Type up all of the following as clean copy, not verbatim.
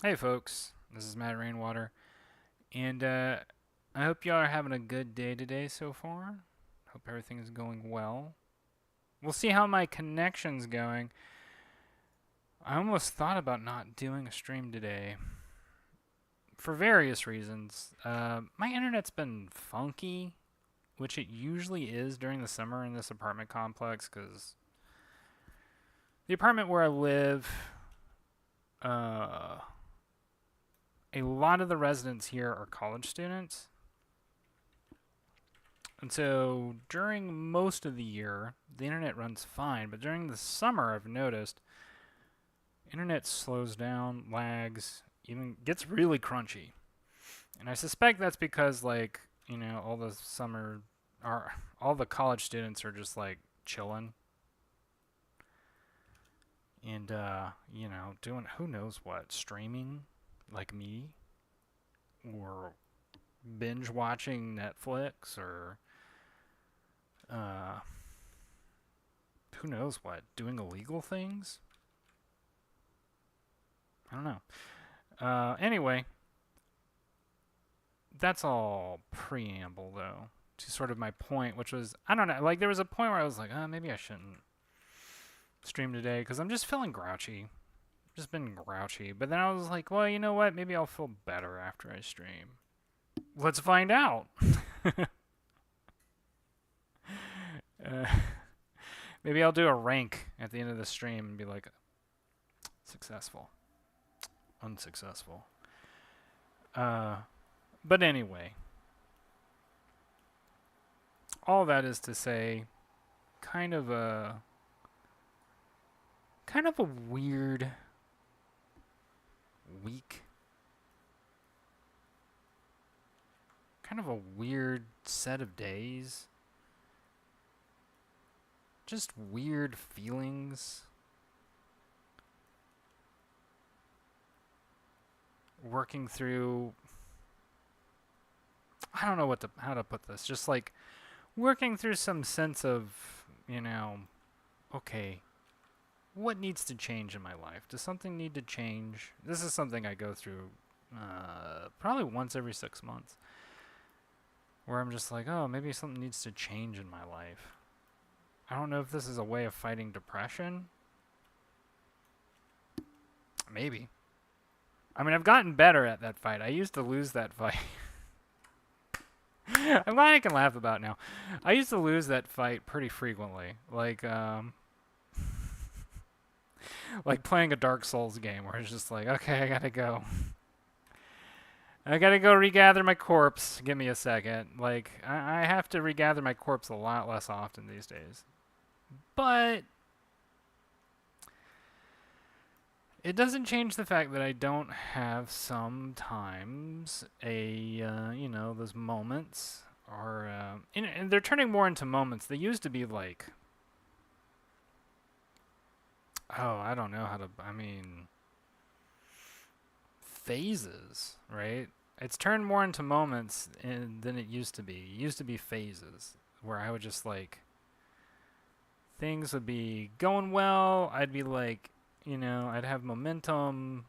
Hey folks, this is Matt Rainwater, and I hope y'all are having a good day today so far. Hope everything is going well. We'll see how my connection's going. I almost thought about not doing a stream today for various reasons. My internet's been funky, which it usually is during the summer in this apartment complex, because the apartment where I live, uh, a lot of the residents here are college students. And so during most of the year, the internet runs fine, but during the summer, I've noticed internet slows down, lags, even gets really crunchy. And I suspect that's because all the summer are all the college students are just like chilling and doing who knows what, streaming like me or binge watching Netflix or uh who knows what, doing illegal things? I don't know. Anyway, that's all preamble, though, to sort of my point, which was, I don't know, like, there was a point where I was like, maybe I shouldn't stream today because I'm just feeling grouchy. Just been grouchy. But then I was like, well, you know what? Maybe I'll feel better after I stream. Let's find out. uh, maybe I'll do a rank at the end of the stream and be like, successful, unsuccessful. Uh, but anyway, all that is to say, kind of a weird week. Kind of a weird set of days. Just weird feelings. Working through, I don't know how to put this. Just like working through some sense of, okay, what needs to change in my life? Does something need to change? This is something I go through probably once every 6 months, where I'm just like, oh, maybe something needs to change in my life. I don't know if this is a way of fighting depression. Maybe. I mean, I've gotten better at that fight. I used to lose that fight. I'm glad I can laugh about it now. I used to lose that fight pretty frequently. Like playing a Dark Souls game where it's just like, okay, I gotta go. I gotta go regather my corpse. Give me a second. Like, I have to regather my corpse a lot less often these days. But it doesn't change the fact that I don't have sometimes those moments are, and they're turning more into moments. They used to be like, oh, I don't know how to, I mean, phases, right? It's turned more into moments than it used to be. It used to be phases where I would just like, things would be going well. I'd be like, I'd have momentum,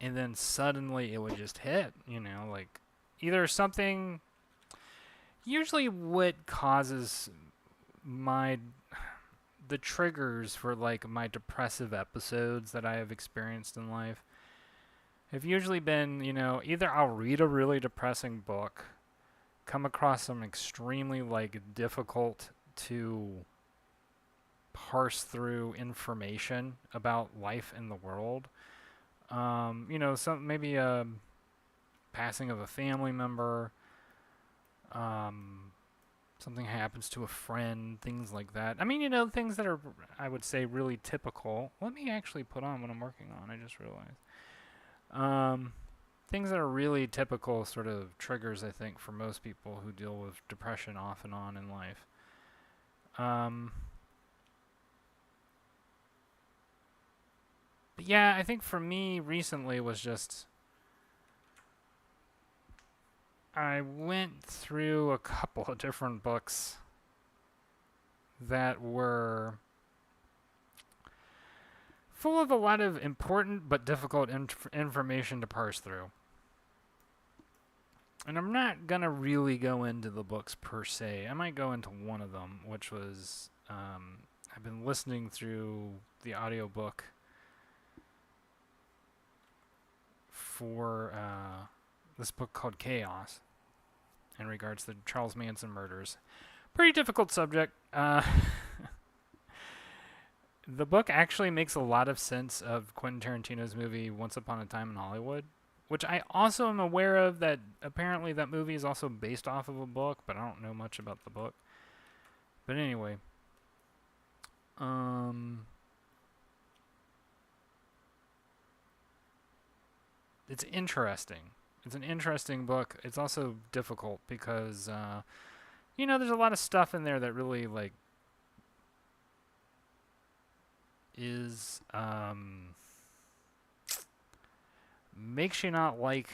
and then suddenly it would just hit, like either something. Usually, what causes my the triggers for like my depressive episodes that I have experienced in life have usually been, either I'll read a really depressing book, come across some extremely like difficult to parse through information about life in the world. Some maybe a passing of a family member, something happens to a friend, things like that. I mean, things that are, I would say, really typical. Let me actually put on what I'm working on. I just realized. Things that are really typical sort of triggers, I think, for most people who deal with depression off and on in life. But yeah, I think for me recently was just I went through a couple of different books that were full of a lot of important but difficult information to parse through. And I'm not going to really go into the books per se. I might go into one of them, which was I've been listening through the audiobook for this book called Chaos in regards to the Charles Manson murders. Pretty difficult subject. The book actually makes a lot of sense of Quentin Tarantino's movie Once Upon a Time in Hollywood, which I also am aware of that apparently that movie is also based off of a book, but I don't know much about the book. But anyway, it's interesting. It's an interesting book. It's also difficult because, there's a lot of stuff in there that really, like, is, makes you not like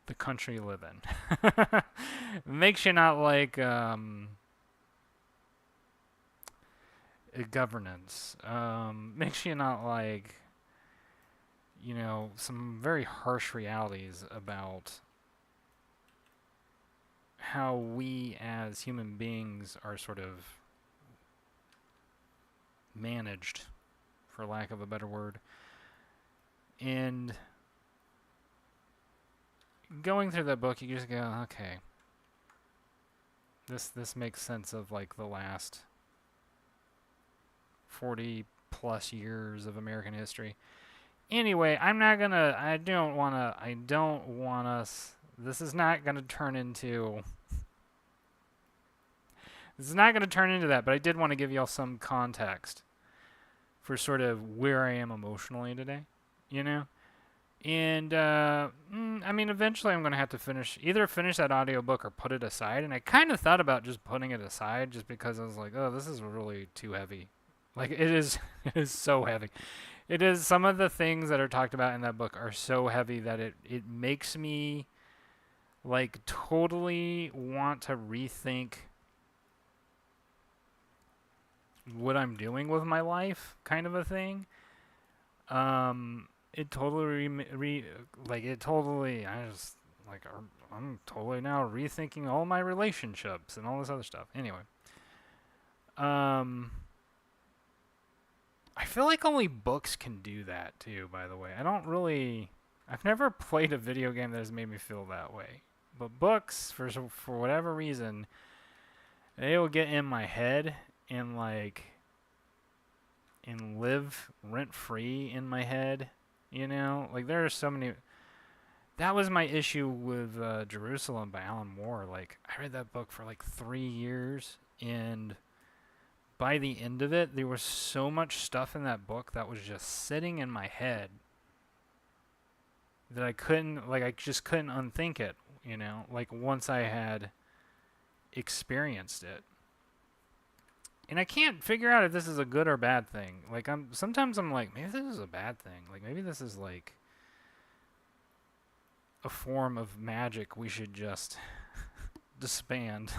the country you live in. Makes you not like, governance. Makes you not like, some very harsh realities about how we as human beings are sort of managed, for lack of a better word. And going through that book, you just go, okay, this makes sense of like the last 40 plus years of American history. Anyway, I don't want us, this is not going to turn into that, but I did want to give y'all some context for sort of where I am emotionally today, And, eventually I'm going to have to either finish that audiobook or put it aside. And I kind of thought about just putting it aside just because I was like, oh, this is really too heavy. Like, it is so heavy. It is, some of the things that are talked about in that book are so heavy that it makes me, like, totally want to rethink what I'm doing with my life, kind of a thing. I'm totally now rethinking all my relationships and all this other stuff. Anyway, I feel like only books can do that too, by the way. I've never played a video game that has made me feel that way. But books, for whatever reason, they will get in my head and live rent-free in my head, Like, there are so many. That was my issue with Jerusalem by Alan Moore. Like, I read that book for like 3 years, and by the end of it, there was so much stuff in that book that was just sitting in my head that I just couldn't unthink it, like once I had experienced it. And I can't figure out if this is a good or bad thing. Like, sometimes I'm like, maybe this is a bad thing. Like, maybe this is like a form of magic we should just disband.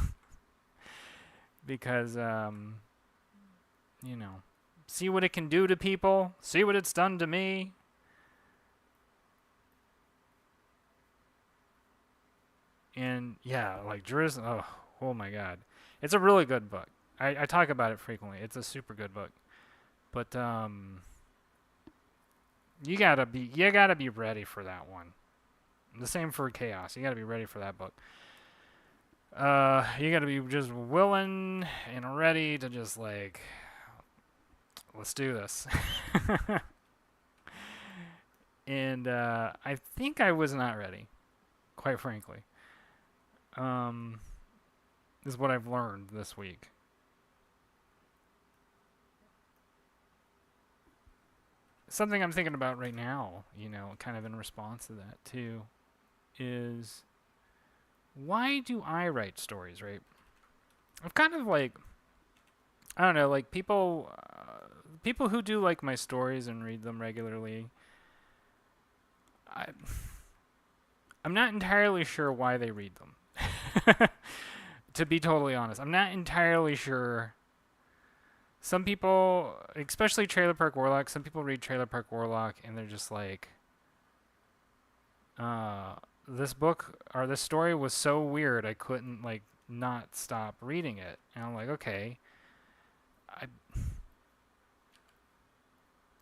Because, see what it can do to people. See what it's done to me. And, yeah, like, Jerusalem, oh my God. It's a really good book. I talk about it frequently. It's a super good book. But, you gotta be ready for that one. The same for Chaos. You gotta be ready for that book. You gotta be just willing and ready to just, like, let's do this. And I think I was not ready, quite frankly. This is what I've learned this week. Something I'm thinking about right now, kind of in response to that too, is why do I write stories, right? I've kind of like, I don't know, like people who do like my stories and read them regularly, I'm not entirely sure why they read them. To be totally honest, I'm not entirely sure. some people, especially Trailer Park Warlock, some people read Trailer Park Warlock and they're just like, uh, this book or this story was so weird I couldn't like not stop reading it. And I'm like, okay, I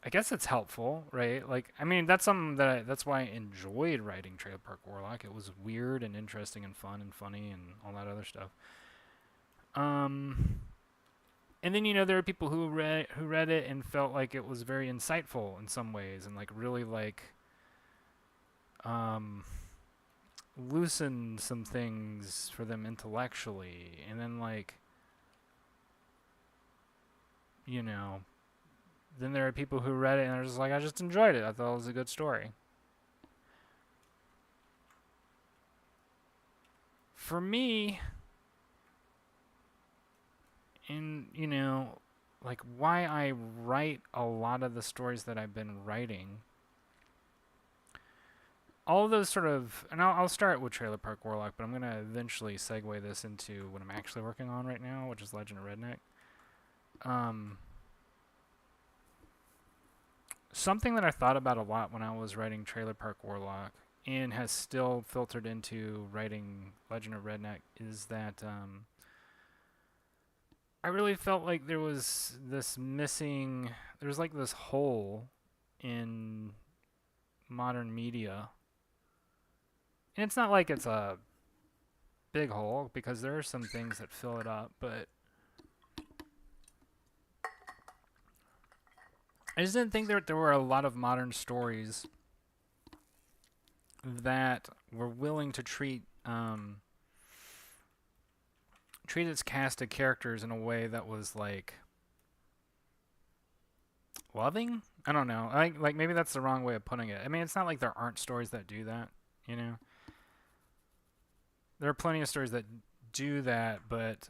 I guess it's helpful, right? Like, I mean, that's something that's why I enjoyed writing Trailer Park Warlock. It was weird and interesting and fun and funny and all that other stuff. Um, and then there are people who read it and felt like it was very insightful in some ways and like really like um loosen some things for them intellectually. And then like you know, then there are people who read it and are just like, I just enjoyed it. I thought it was a good story. For me, and like why I write a lot of the stories that I've been writing, all of those sort of, and I'll start with Trailer Park Warlock, but I'm gonna eventually segue this into what I'm actually working on right now, which is Legend of Redneck. Um, Something that I thought about a lot when I was writing Trailer Park Warlock, and has still filtered into writing Legend of Redneck, is that I really felt like there was this missing, there was like this hole in modern media. And it's not like it's a big hole because there are some things that fill it up, but I just didn't think there were a lot of modern stories that were willing to treat its cast of characters in a way that was like loving. I don't know. Like maybe that's the wrong way of putting it. I mean, it's not like there aren't stories that do that. You know, there are plenty of stories that do that, but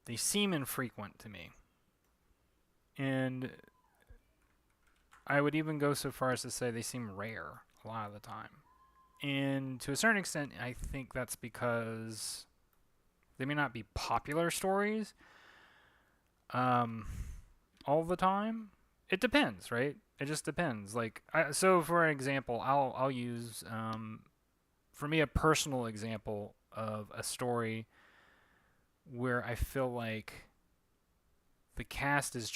they seem infrequent to me. And I would even go so far as to say they seem rare a lot of the time. And to a certain extent, I think that's because they may not be popular stories um, all the time. It depends, right? It just depends. Like, so for example, I'll use for me a personal example of a story where I feel like the cast is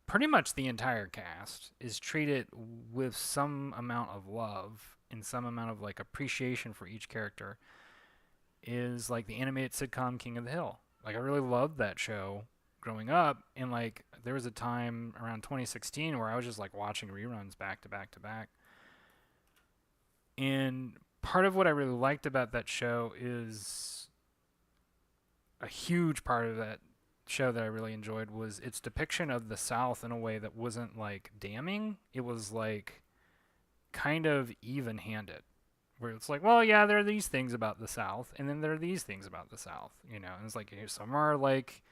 pretty much the entire cast is treated with some amount of love and some amount of like appreciation for each character, is like the animated sitcom King of the Hill. Like I really loved that show growing up, and like there was a time around 2016 where I was just like watching reruns back to back to back. And part of what I really liked about that show is a huge part of that show that I really enjoyed was its depiction of the South in a way that wasn't like damning. It was like kind of even-handed, where it's like, well, yeah, there are these things about the South, and then there are these things about the South, and it's like some are like,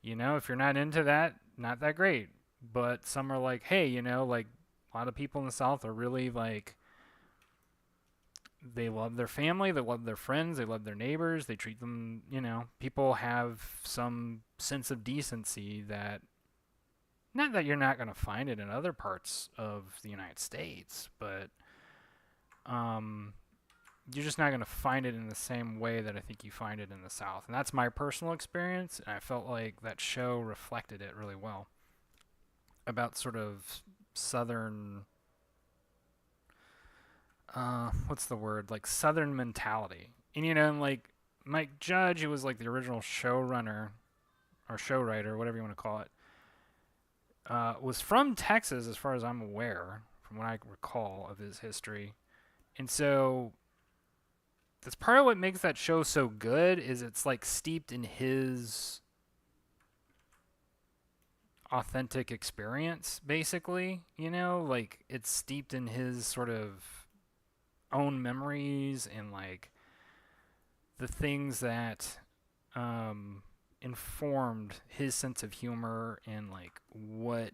if you're not into that, not that great, but some are like, hey, like a lot of people in the South are really like, they love their family, they love their friends, they love their neighbors, they treat them, people have some sense of decency that, not that you're not going to find it in other parts of the United States, but um, you're just not going to find it in the same way that I think you find it in the South. And that's my personal experience, and I felt like that show reflected it really well about sort of Southern, what's the word? Like Southern mentality. And, and like Mike Judge, who was like the original showrunner or show writer, whatever you want to call it, was from Texas, as far as I'm aware, from what I recall of his history. And so that's part of what makes that show so good, is it's like steeped in his authentic experience, basically, like it's steeped in his sort of own memories and like the things that informed his sense of humor and like what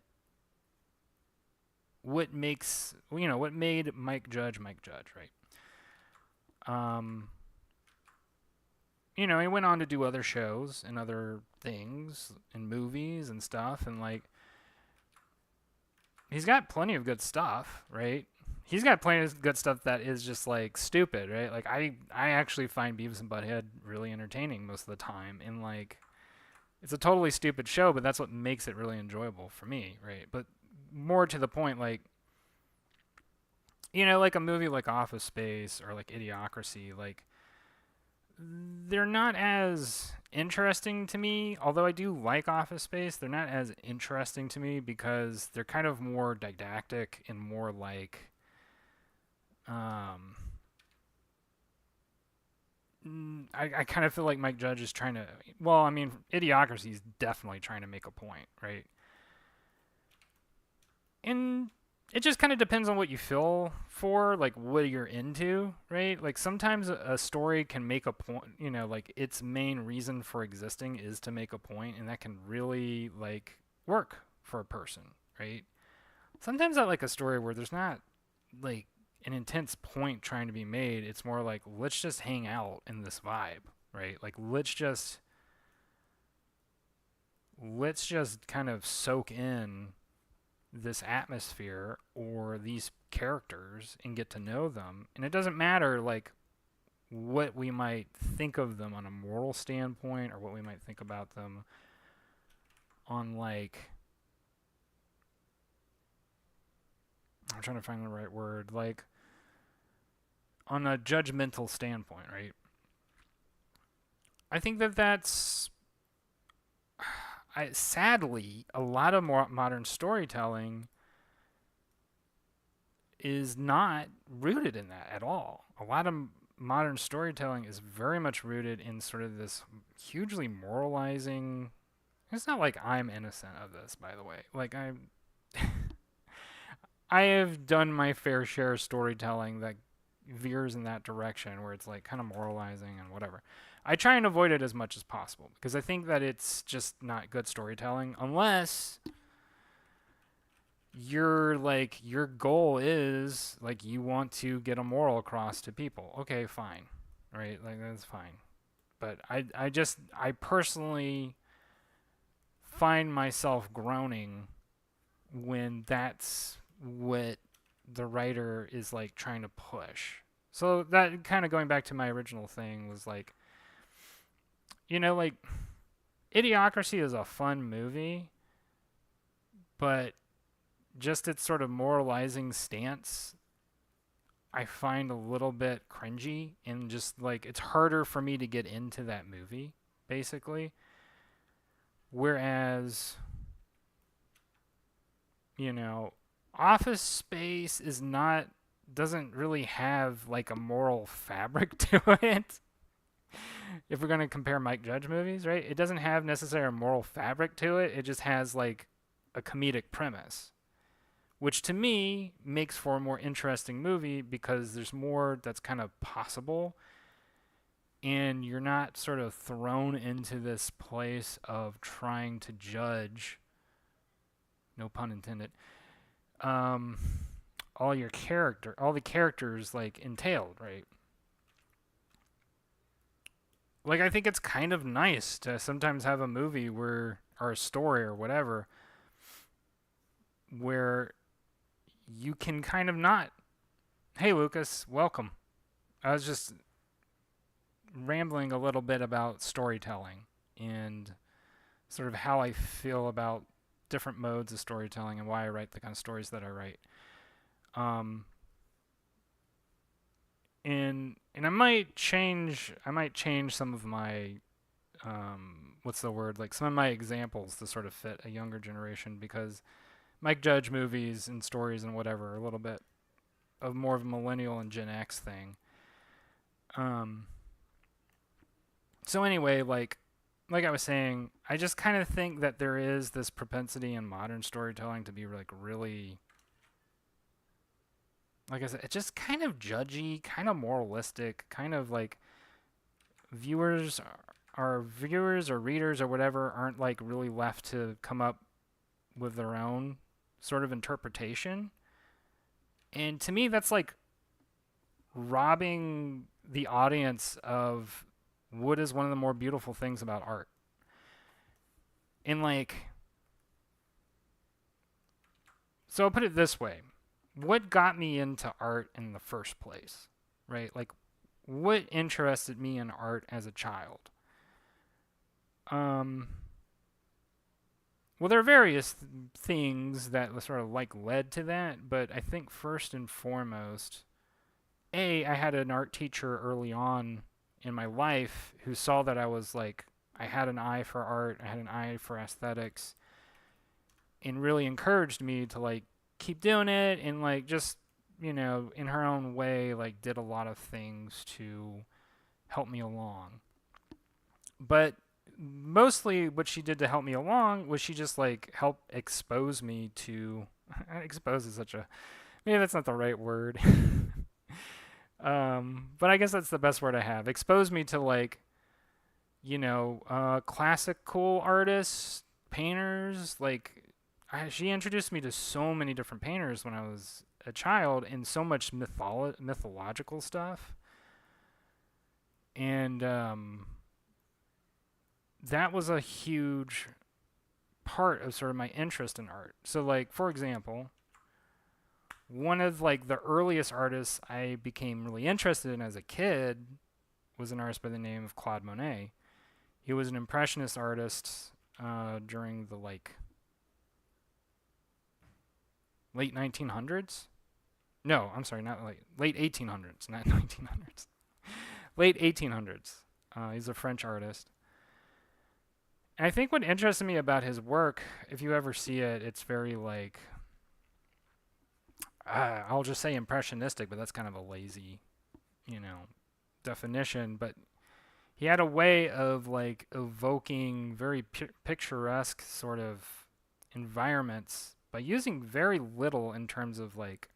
makes what made Mike Judge, right? he went on to do other shows and other things and movies and stuff, and like he's got plenty of good stuff, right? He's got plenty of good stuff that is just like stupid, right? Like I actually find Beavis and Butthead really entertaining most of the time, and like it's a totally stupid show, but that's what makes it really enjoyable for me, right? But more to the point, like like a movie like Office Space or like Idiocracy, like they're not as interesting to me. Although I do like Office Space, they're not as interesting to me because they're kind of more didactic and more like um I kind of feel like Mike Judge is trying to, well, I mean, Idiocracy is definitely trying to make a point, right? And it just kind of depends on what you feel for, like what you're into, right? Like sometimes a story can make a point, like its main reason for existing is to make a point, and that can really like work for a person, right? Sometimes I like a story where there's not like an intense point trying to be made. It's more like let's just hang out in this vibe, right? Like let's just kind of soak in this atmosphere or these characters and get to know them. And it doesn't matter like what we might think of them on a moral standpoint or what we might think about them on like I'm trying to find the right word, like on a judgmental standpoint, right? I think that's sadly a lot of more modern storytelling is not rooted in that at all. A lot of modern storytelling is very much rooted in sort of this hugely moralizing. It's not like I'm innocent of this, by the way. Like I have done my fair share of storytelling that veers in that direction where it's like kind of moralizing and whatever. I try and avoid it as much as possible because I think that it's just not good storytelling unless your goal is like you want to get a moral across to people. Okay, fine. Right? Like that's fine. But I personally find myself groaning when that's what the writer is like trying to push. So that kind of going back to my original thing was like like Idiocracy is a fun movie, but just its sort of moralizing stance I find a little bit cringy and just like it's harder for me to get into that movie basically. Whereas, you know, Office Space is not doesn't really have like a moral fabric to it. If we're going to compare Mike Judge movies, right? It doesn't have necessarily a moral fabric to it. It just has like a comedic premise, which to me makes for a more interesting movie because there's more that's kind of possible and you're not sort of thrown into this place of trying to judge, no pun intended, um, all the characters like entailed, right? Like I think it's kind of nice to sometimes have a movie where or a story or whatever where you can kind of not. Hey Lucas, welcome. I was just rambling a little bit about storytelling and sort of how I feel about different modes of storytelling and why I write the kind of stories that I write. Um, and I might change some of my what's the word, like some of my examples to sort of fit a younger generation because Mike Judge movies and stories and whatever are a little bit of more of a millennial and Gen X thing. Um, so anyway, like I was saying, I just kind of think that there is this propensity in modern storytelling to be like really, like I said, it's just kind of judgy, kind of moralistic, kind of like viewers viewers or readers or whatever aren't like really left to come up with their own sort of interpretation. And to me, that's like robbing the audience of What is one of the more beautiful things about art? And like, so I'll put it this way. What got me into art in the first place? Right? Like, what interested me in art as a child? Um, well, there are various things that sort of like led to that, but I think first and foremost, I had an art teacher early on in my life who saw that I was like, I had an eye for art, I had an eye for aesthetics, and really encouraged me to like keep doing it and like just, in her own way, like did a lot of things to help me along. But mostly what she did to help me along was she just like helped expose me to expose is such a maybe that's not the right word. But I guess that's the best word I have. Expose me to like, classic cool artists, painters. Like, she introduced me to so many different painters when I was a child, and so much mythological stuff. And that was a huge part of sort of my interest in art. So, like, for example, one of like the earliest artists I became really interested in as a kid was an artist by the name of Claude Monet. He was an impressionist artist during the like late 1900s. No, I'm sorry, not late 1800s, not 1900s. Late 1800s. He's a French artist. And I think what interested me about his work, if you ever see it, it's very like I'll just say impressionistic, but that's kind of a lazy, you know, definition. But he had a way of like evoking very picturesque sort of environments by using very little in terms of like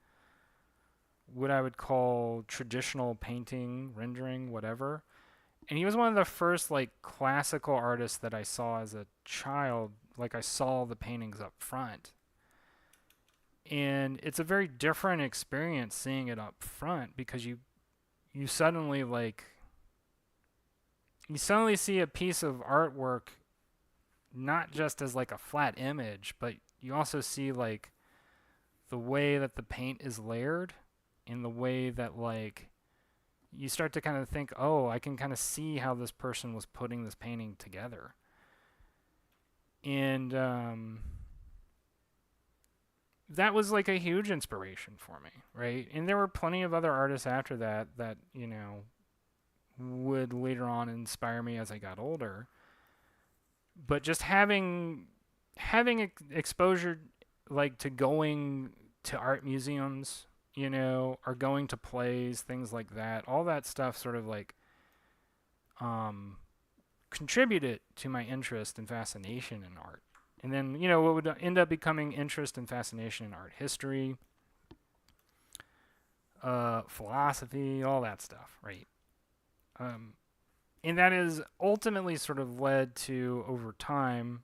what I would call traditional painting, rendering, whatever. And he was one of the first like classical artists that I saw as a child. Like I saw the paintings up front. And it's a very different experience seeing it up front because you suddenly like you suddenly see a piece of artwork not just as like a flat image, but you also see like the way that the paint is layered and the way that like you start to kind of think, oh, I can kind of see how this person was putting this painting together. And that was like a huge inspiration for me, right? And there were plenty of other artists after that that, would later on inspire me as I got older. But just having exposure like to going to art museums, or going to plays, things like that, all that stuff sort of like um, contributed to my interest and fascination in art. And then, what would end up becoming interest and fascination in art history, philosophy, all that stuff, right? Um, and that has ultimately sort of led to, over time,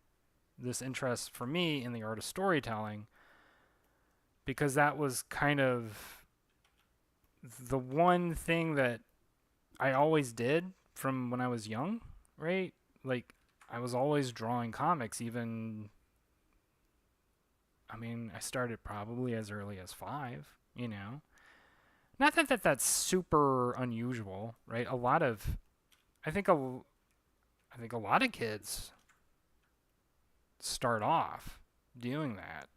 this interest for me in the art of storytelling, because that was kind of the one thing that I always did from when I was young, right? Like, I was always drawing comics, even, I mean, I started probably as early as 5. Not that that's super unusual, right? I think I think a lot of kids start off doing that.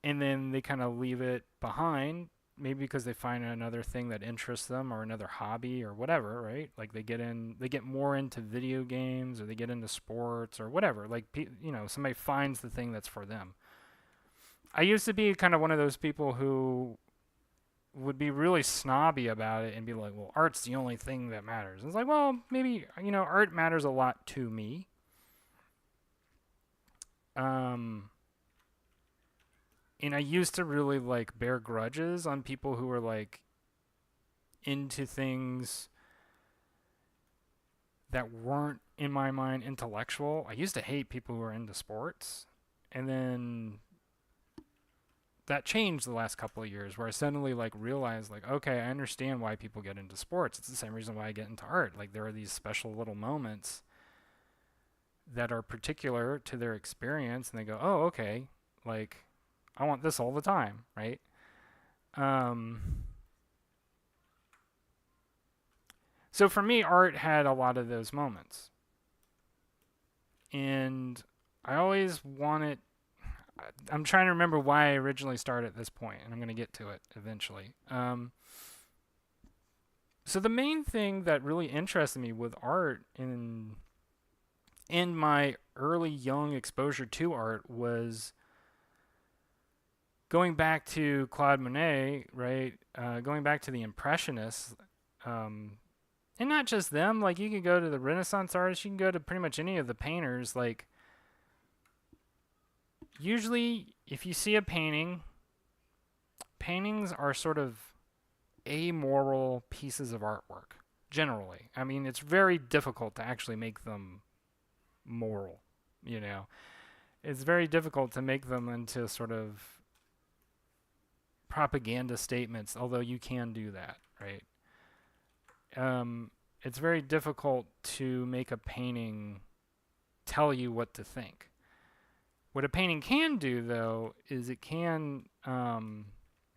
And then they kind of leave it behind, maybe because they find another thing that interests them or another hobby or whatever, right? Like they get more into video games or they get into sports or whatever. Like, somebody finds the thing that's for them. I used to be kind of one of those people who would be really snobby about it and be like, well, art's the only thing that matters. And it's like, well, maybe, art matters a lot to me. And I used to really like bear grudges on people who were like into things that weren't, in my mind, intellectual. I used to hate people who were into sports. And then that changed the last couple of years, where I suddenly like realized like, okay, I understand why people get into sports. It's the same reason why I get into art. Like there are these special little moments that are particular to their experience, and they go, oh, okay, like I want this all the time, right? Um, so for me, art had a lot of those moments, and I always wanted. I'm trying to remember why I originally started at this point, and I'm going to get to it eventually. So the main thing that really interested me with art in my early young exposure to art was going back to Claude Monet, right? Going back to the Impressionists, and not just them. Like you can go to the Renaissance artists, you can go to pretty much any of the painters. Like usually, if you see a painting, paintings are sort of amoral pieces of artwork. Generally, I mean, it's very difficult to actually make them moral. You know, it's very difficult to make them into sort of propaganda statements, although you can do that, right? It's very difficult to make a painting tell you what to think. What a painting can do, though, is it can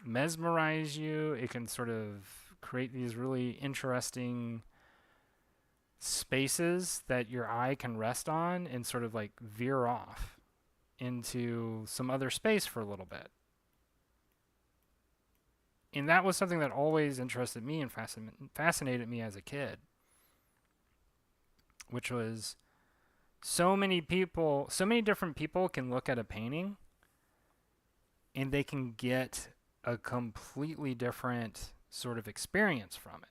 mesmerize you. It can sort of create these really interesting spaces that your eye can rest on and sort of like veer off into some other space for a little bit. And that was something that always interested me and fascinated me as a kid, which was so many people, so many different people can look at a painting and they can get a completely different sort of experience from it.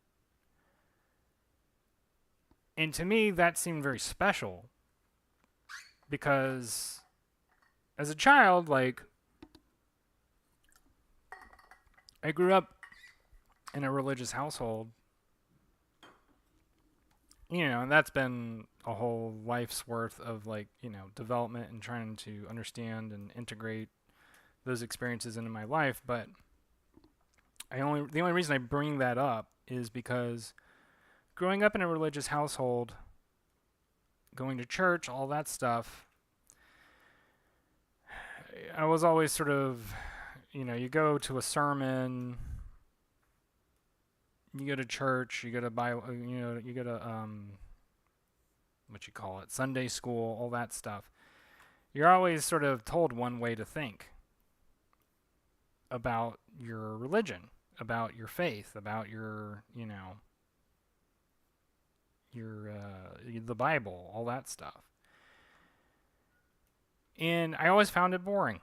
And to me, that seemed very special because as a child, like, I grew up in a religious household, you know, and that's been a whole life's worth of like, you know, development and trying to understand and integrate those experiences into my life. But the only reason I bring that up is because growing up in a religious household, going to church, all that stuff, I was always sort of, you know, you go to a sermon, you go to church, you go to Bible, you know, you go to what you call it, Sunday school, all that stuff. You're always sort of told one way to think about your religion, about your faith, about your, you know, your the Bible, all that stuff. And I always found it boring.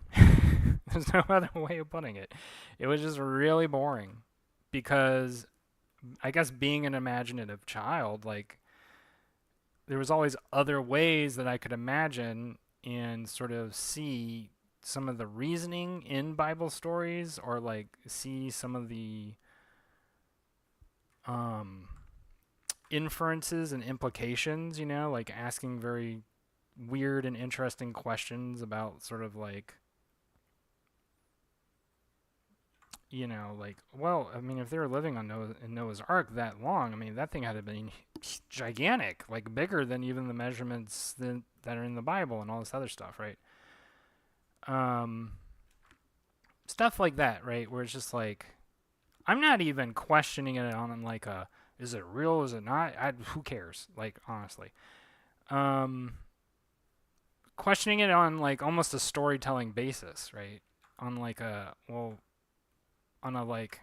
There's no other way of putting it. It was just really boring because I guess being an imaginative child, like there was always other ways that I could imagine and sort of see some of the reasoning in Bible stories or like see some of the inferences and implications, you know, like asking very weird and interesting questions about sort of like, you know, like, well, I mean, if they were living on Noah's Ark that long, I mean, that thing had to be gigantic, like bigger than even the measurements that are in the Bible and all this other stuff, right? Stuff like that, right? Where it's just like, I'm not even questioning it on like a, is it real? Is it not? Who cares? Like, honestly. Questioning it on like almost a storytelling basis, right? On like a, well, on a like,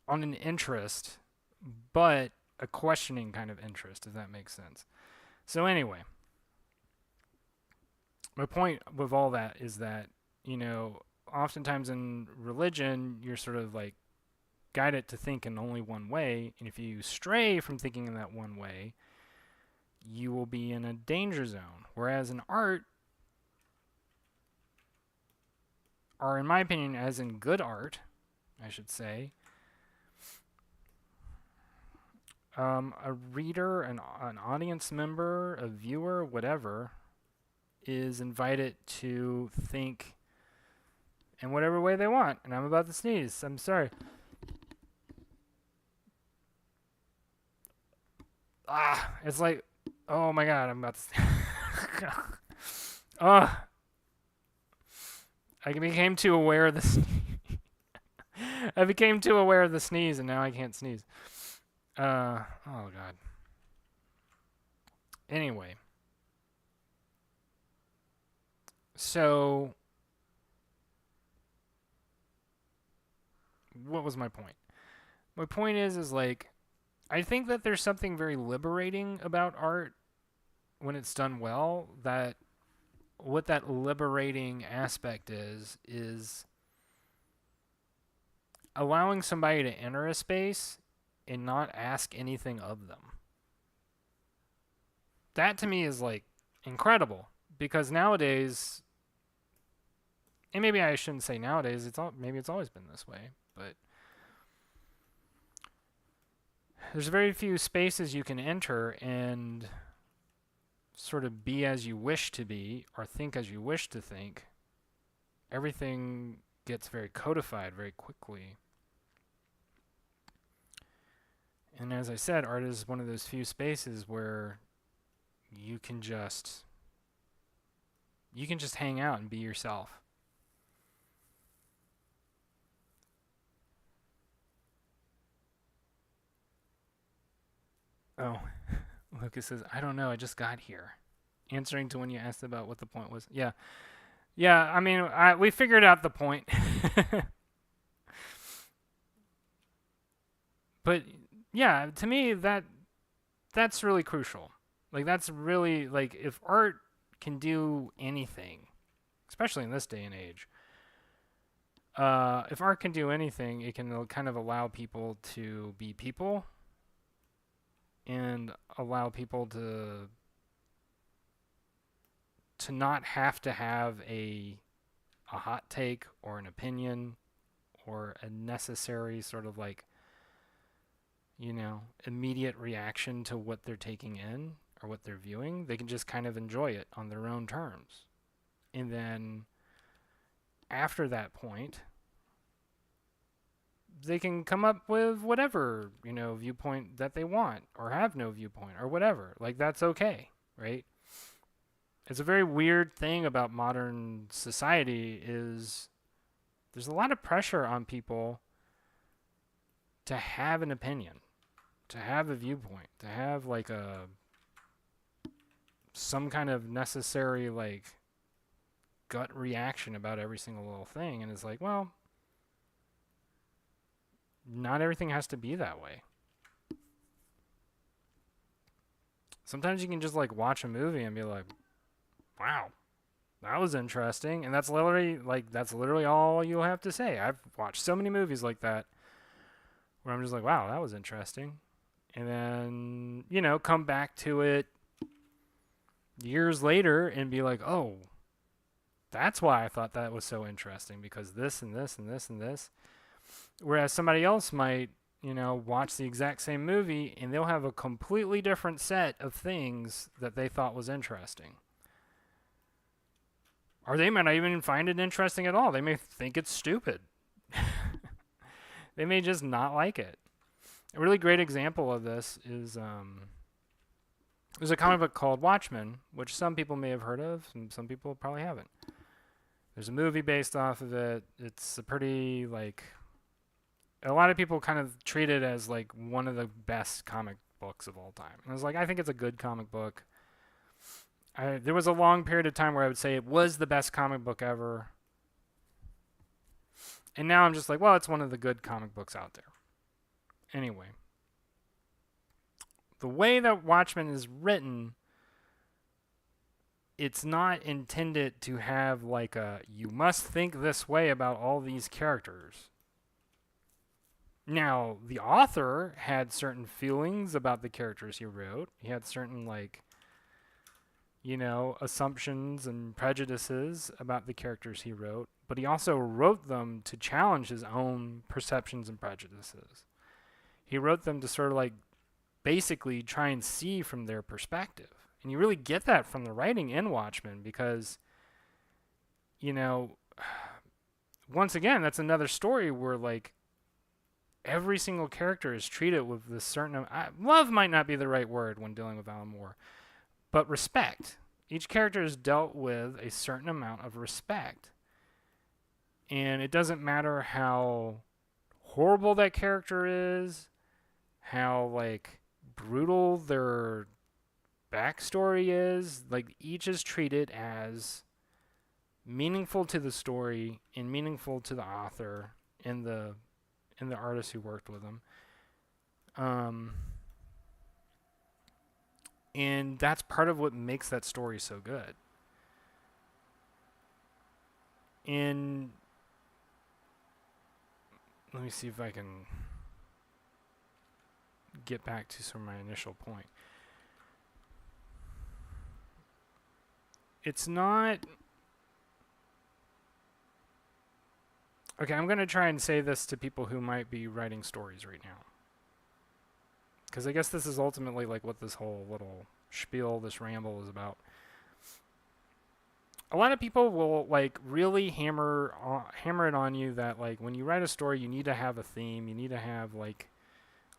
on an interest, but a questioning kind of interest, if that makes sense. So anyway, my point with all that is that, you know, oftentimes in religion, you're sort of like guided to think in only one way. And if you stray from thinking in that one way, you will be in a danger zone. Whereas in art, or in my opinion, as in good art, I should say, a reader, an audience member, a viewer, whatever, is invited to think in whatever way they want. And I'm about to sneeze. I'm sorry. It's like, oh my god, I'm about to sneeze. I became too aware of the sneeze. I became too aware of the sneeze, and now I can't sneeze. Oh god. Anyway. So, what was my point? My point is like, I think that there's something very liberating about art when it's done well. That what that liberating aspect is allowing somebody to enter a space and not ask anything of them. That to me is like incredible, because nowadays, and maybe I shouldn't say nowadays, maybe it's always been this way, but there's very few spaces you can enter and sort of be as you wish to be or think as you wish to think. Everything gets very codified very quickly. And as I said, art is one of those few spaces where you can just hang out and be yourself. Oh, Lucas says, I don't know, I just got here. Answering to when you asked about what the point was. Yeah. Yeah, I mean, we figured out the point. But yeah, to me that's really crucial. Like, that's really, like, if art can do anything, especially in this day and age, if art can do anything, it can kind of allow people to be people and allow people to not have to have a hot take or an opinion or a necessary sort of like, immediate reaction to what they're taking in or what they're viewing. They can just kind of enjoy it on their own terms. And then after that point, they can come up with whatever, viewpoint that they want, or have no viewpoint or whatever. Like, that's okay, right? It's a very weird thing about modern society is there's a lot of pressure on people to have an opinion, to have a viewpoint, to have like some kind of necessary like gut reaction about every single little thing. And it's like, well, not everything has to be that way. Sometimes you can just like watch a movie and be like, wow, that was interesting. And that's literally all you'll have to say. I've watched so many movies like that where I'm just like, wow, that was interesting. And then, come back to it years later and be like, oh, that's why I thought that was so interesting, because this and this and this and this. Whereas somebody else might, watch the exact same movie and they'll have a completely different set of things that they thought was interesting. Or they might not even find it interesting at all. They may think it's stupid. They may just not like it. A really great example of this is there's a comic book called Watchmen, which some people may have heard of, and some people probably haven't. There's a movie based off of it. It's a pretty, like, a lot of people kind of treat it as like one of the best comic books of all time. And I was like, I think it's a good comic book. There was a long period of time where I would say it was the best comic book ever. And now I'm just like, well, it's one of the good comic books out there. Anyway, the way that Watchmen is written, it's not intended to have like you must think this way about all these characters. Now, the author had certain feelings about the characters he wrote. He had certain assumptions and prejudices about the characters he wrote, but he also wrote them to challenge his own perceptions and prejudices. He wrote them to sort of like basically try and see from their perspective And you really get that from the writing in Watchmen because, you know, once again, that's another story where, like, every single character is treated with this certain love might not be the right word when dealing with Alan Moore, but respect. Each character is dealt with a certain amount of respect. And it doesn't matter how horrible that character is, how, like, brutal their backstory is. Like, each is treated as meaningful to the story and meaningful to the author and the artist who worked with them. And that's part of what makes that story so good. And let me see if I can get back to some of my initial point. It's not... Okay, I'm going to try and say this to people who might be writing stories right now. Because I guess this is ultimately like what this whole little spiel, this ramble is about. A lot of people will like really hammer it on you that like when you write a story, you need to have a theme, you need to have like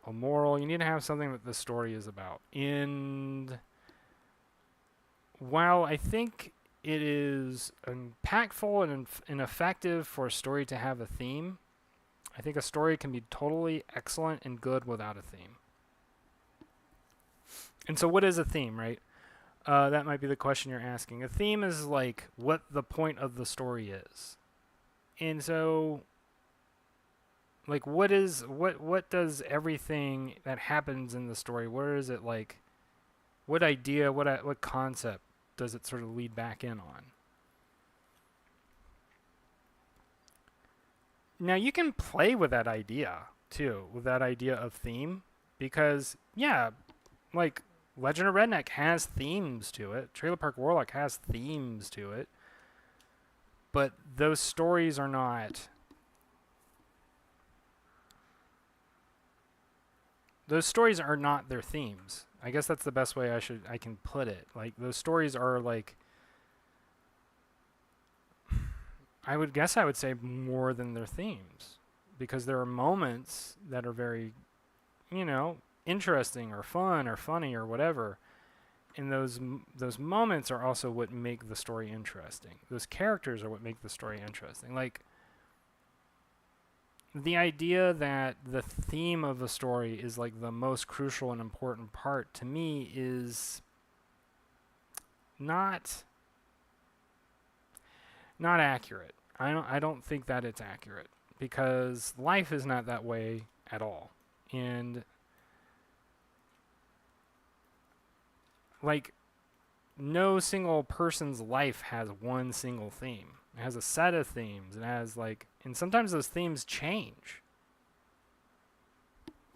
a moral, you need to have something that the story is about. And while I think it is impactful and effective for a story to have a theme, I think a story can be totally excellent and good without a theme. And so what is a theme, right? That might be the question you're asking. A theme is like what the point of the story is. And so like what does everything that happens in the story, where is it like, what idea, what concept does it sort of lead back in on? Now you can play with that idea too, with that idea of theme, because yeah, like Legend of Redneck has themes to it. Trailer Park Warlock has themes to it. But those stories are not... Those stories are not their themes. I guess that's the best way I can put it. Like, those stories are like... I would say more than their themes. Because there are moments that are very, interesting or fun or funny or whatever, and those moments are also what make the story interesting. Those characters are what make the story interesting. Like the idea that the theme of a story is like the most crucial and important part to me is not accurate. I don't think that it's accurate, because life is not that way at all. And like no single person's life has one single theme. It has a set of themes. It has like, and sometimes those themes change.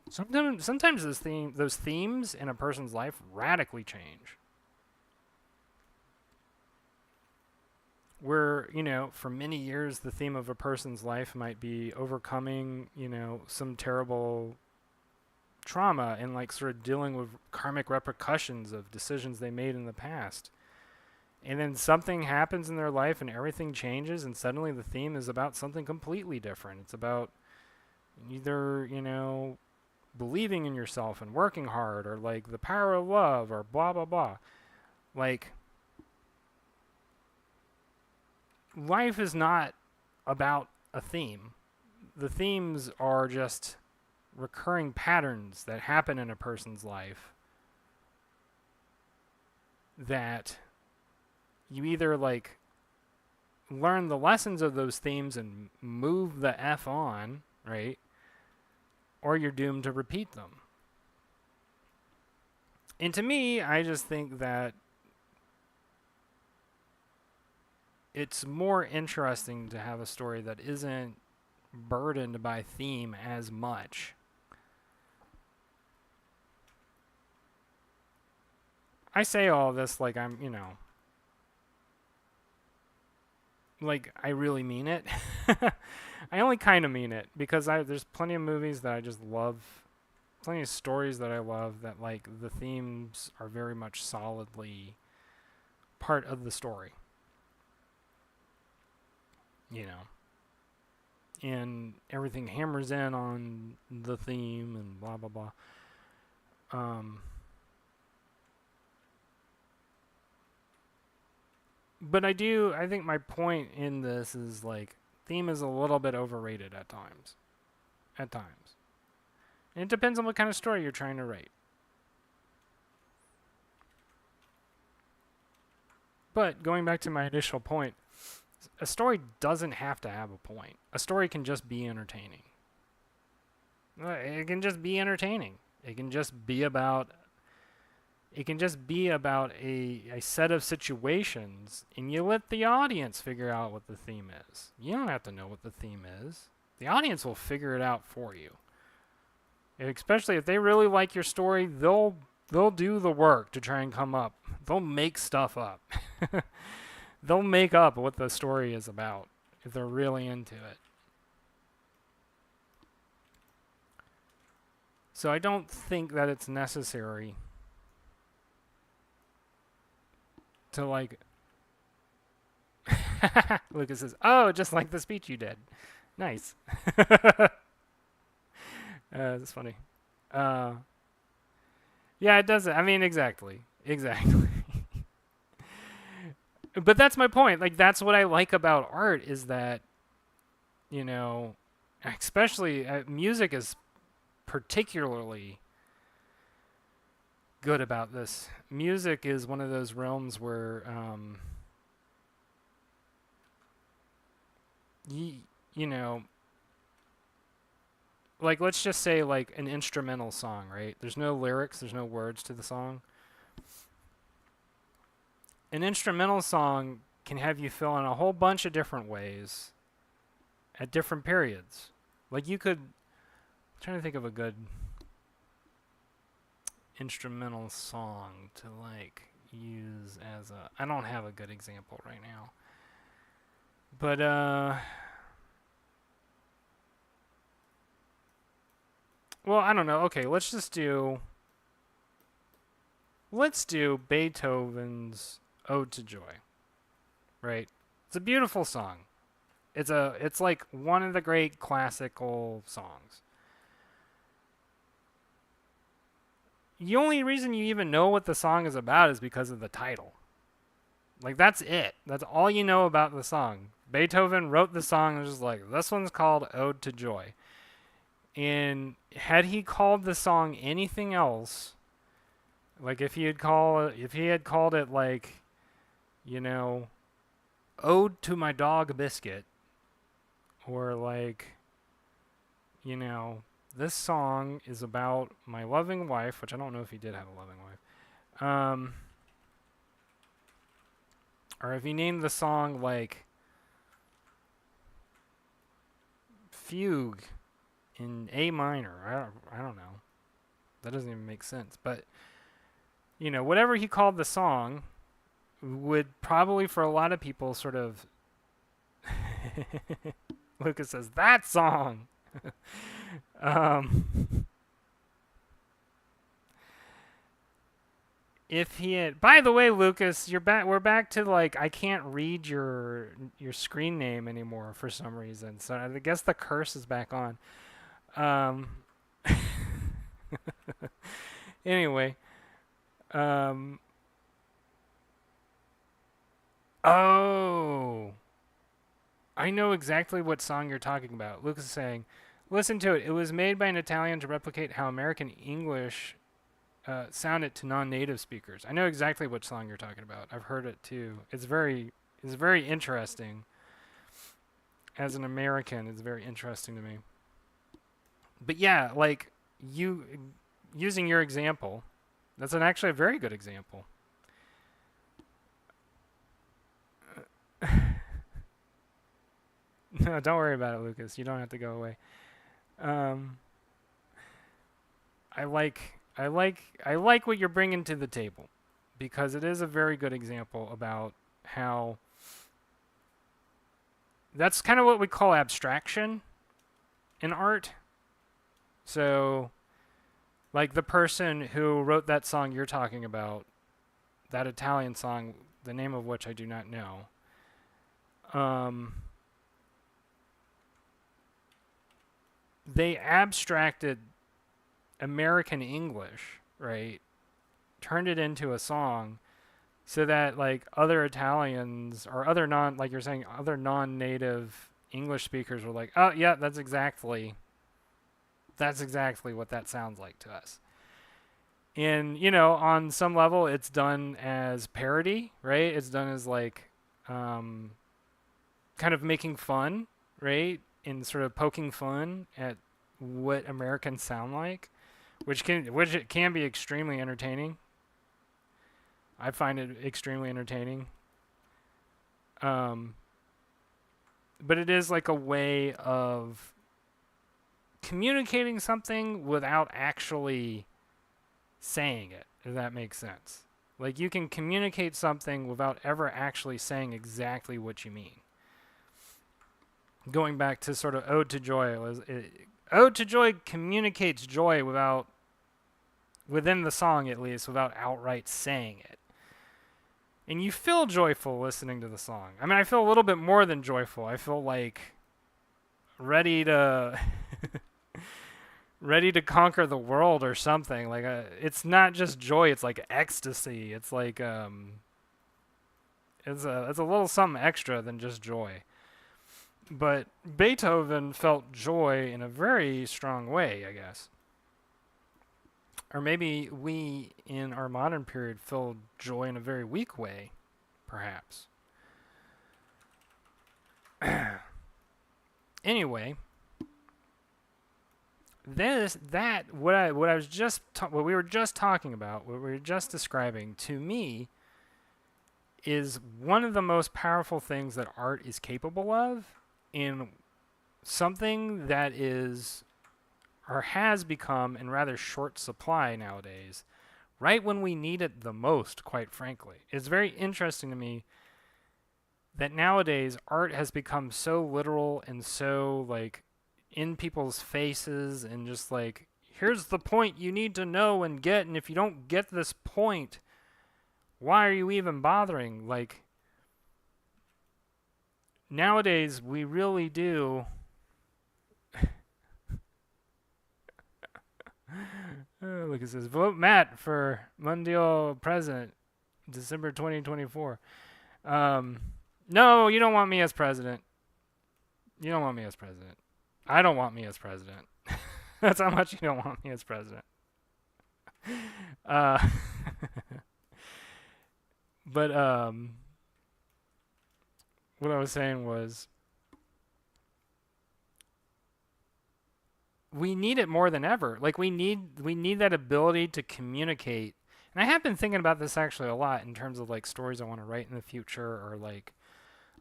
Sometimes those themes in a person's life radically change. Where, for many years the theme of a person's life might be overcoming, some terrible trauma and like sort of dealing with karmic repercussions of decisions they made in the past. And then something happens in their life and everything changes, and suddenly the theme is about something completely different. It's about either, believing in yourself and working hard, or like the power of love, or blah blah blah. Like, life is not about a theme. The themes are just recurring patterns that happen in a person's life that you either like learn the lessons of those themes and move the F on, right? Or you're doomed to repeat them. And to me, I just think that it's more interesting to have a story that isn't burdened by theme as much. I say all this like I'm, like I really mean it. I only kind of mean it, because there's plenty of movies that I just love plenty of stories that I love that like the themes are very much solidly part of the story. You know, and everything hammers in on the theme and blah blah blah. Um, but I think my point in this is like theme is a little bit overrated at times. At times. And it depends on what kind of story you're trying to write. But going back to my initial point, a story doesn't have to have a point. A story can just be entertaining. It can just be entertaining. It can just be about a set of situations, and you let the audience figure out what the theme is. You don't have to know what the theme is. The audience will figure it out for you. And especially if they really like your story, they'll do the work to try and come up. They'll make stuff up. They'll make up what the story is about if they're really into it. So I don't think that it's necessary to like Lucas says, "Oh, just like the speech you did." Nice. That's funny. Uh, yeah, it doesn't. I mean, exactly. Exactly. But that's my point. Like, that's what I like about art is that, you know, especially music is particularly good about this. Music is one of those realms where, you know, like let's just say like an instrumental song, right? There's no lyrics, there's no words to the song. An instrumental song can have you feel in a whole bunch of different ways at different periods. Like you could, I'm trying to think of a good instrumental song to like use as a, I don't have a good example right now. But well, I don't know. Okay, let's do Beethoven's Ode to Joy. Right? It's a beautiful song. It's like one of the great classical songs. The only reason you even know what the song is about is because of the title. Like that's it. That's all you know about the song. Beethoven wrote the song and was just like, this one's called Ode to Joy. And had he called the song anything else, like if he had called it like, you know, Ode to My Dog Biscuit, or like, you know, this song is about my loving wife, which I don't know if he did have a loving wife. Or if he named the song like Fugue in A minor, I don't know. That doesn't even make sense. But, you know, whatever he called the song would probably for a lot of people sort of Lucas says that song. If he had, by the way, Lucas, you're back. We're back to like I can't read your screen name anymore for some reason. So I guess the curse is back on. Um, anyway, um, oh, I know exactly what song you're talking about. Lucas is saying, listen to it. It was made by an Italian to replicate how American English sounded to non-native speakers. I know exactly what song you're talking about. I've heard it too. It's very interesting. As an American, it's very interesting to me. But yeah, like you using your example, that's actually a very good example. No, don't worry about it, Lucas. You don't have to go away. Um, I like what you're bringing to the table because it is a very good example about how that's kind of what we call abstraction in art. So Like the person who wrote that song you're talking about, that Italian song, the name of which I do not know. Um, they abstracted American English, right? Turned it into a song so that like other Italians or other non like you're saying other non-native English speakers were like, "Oh, yeah, that's exactly what that sounds like to us." And, on some level it's done as parody, right? It's done as like um kind of making fun, right? And sort of poking fun at what Americans sound like, which it can be extremely entertaining. I find it extremely entertaining. Um, but it is like a way of communicating something without actually saying it, if that makes sense. Like you can communicate something without ever actually saying exactly what you mean. Going back to sort of Ode to Joy, Ode to Joy communicates joy within the song at least, without outright saying it. And you feel joyful listening to the song. I mean, I feel a little bit more than joyful. I feel like ready to ready to conquer the world or something. Like it's not just joy; it's like ecstasy. It's like it's a little something extra than just joy. But Beethoven felt joy in a very strong way, I guess. Or maybe we in our modern period feel joy in a very weak way, perhaps. Anyway, what we were just talking about, what we were just describing, to me is one of the most powerful things that art is capable of, in something that is or has become in rather short supply nowadays, right when we need it the most, quite frankly. It's very interesting to me that nowadays art has become so literal and so like in people's faces and just like, here's the point you need to know and get, and if you don't get this point, why are you even bothering? Like nowadays we really do look, it says vote Matt for Mundial President, December 2024. No, you don't want me as president. You don't want me as president. I don't want me as president. That's how much you don't want me as president. Uh, but what I was saying was we need it more than ever. Like we need that ability to communicate. And I have been thinking about this actually a lot in terms of like stories I want to write in the future, or like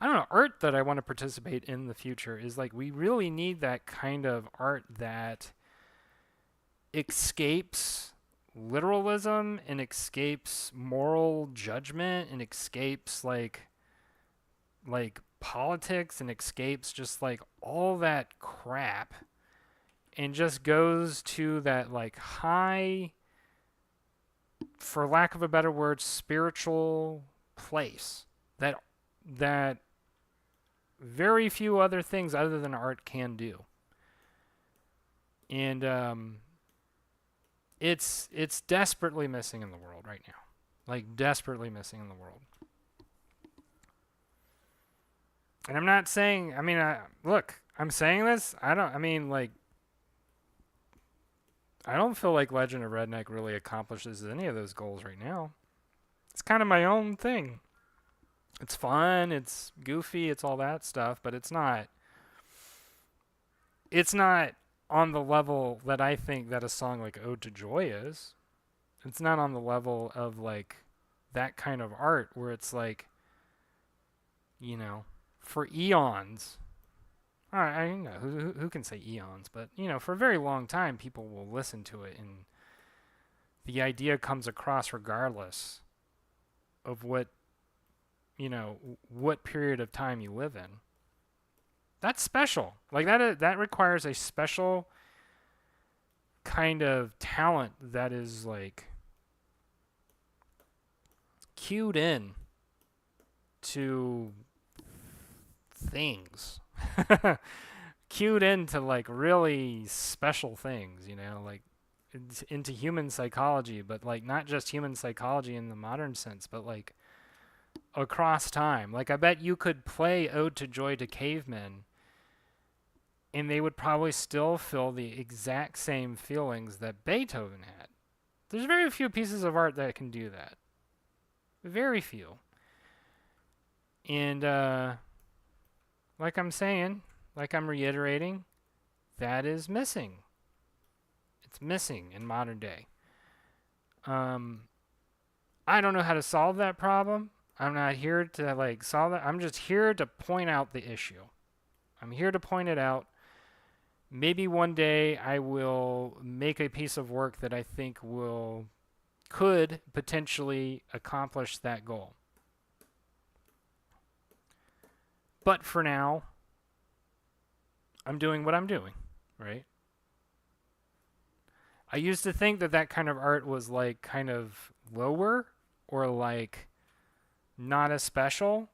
I don't know, art that I want to participate in the future. Is like we really need that kind of art that escapes literalism and escapes moral judgment and escapes like politics and escapes just like all that crap and just goes to that like high, for lack of a better word, spiritual place that very few other things other than art can do. And it's desperately missing in the world right now. Like desperately missing in the world. And I'm not saying, I mean, look, I'm saying this, I don't feel like Legend of Redneck really accomplishes any of those goals right now. It's kind of my own thing. It's fun, it's goofy, it's all that stuff, but it's not on the level that I think that a song like Ode to Joy is. It's not on the level of like that kind of art where it's like, you know, for eons. I know who can say eons, but for a very long time, people will listen to it, and the idea comes across regardless of what period of time you live in. That's special. Like that requires a special kind of talent that is like cued in to things. Cued into like really special things, you know, like into human psychology, but like not just human psychology in the modern sense, but like across time. Like I bet you could play Ode to Joy to Cavemen and they would probably still feel the exact same feelings that Beethoven had. There's very few pieces of art that can do that. Very few. And like I'm saying, like I'm reiterating, that is missing. It's missing in modern day. I don't know how to solve that problem. I'm not here to like solve it. I'm just here to point out the issue. I'm here to point it out. Maybe one day I will make a piece of work that I think could potentially accomplish that goal. But for now, I'm doing what I'm doing, right? I used to think that that kind of art was like kind of lower or like not as special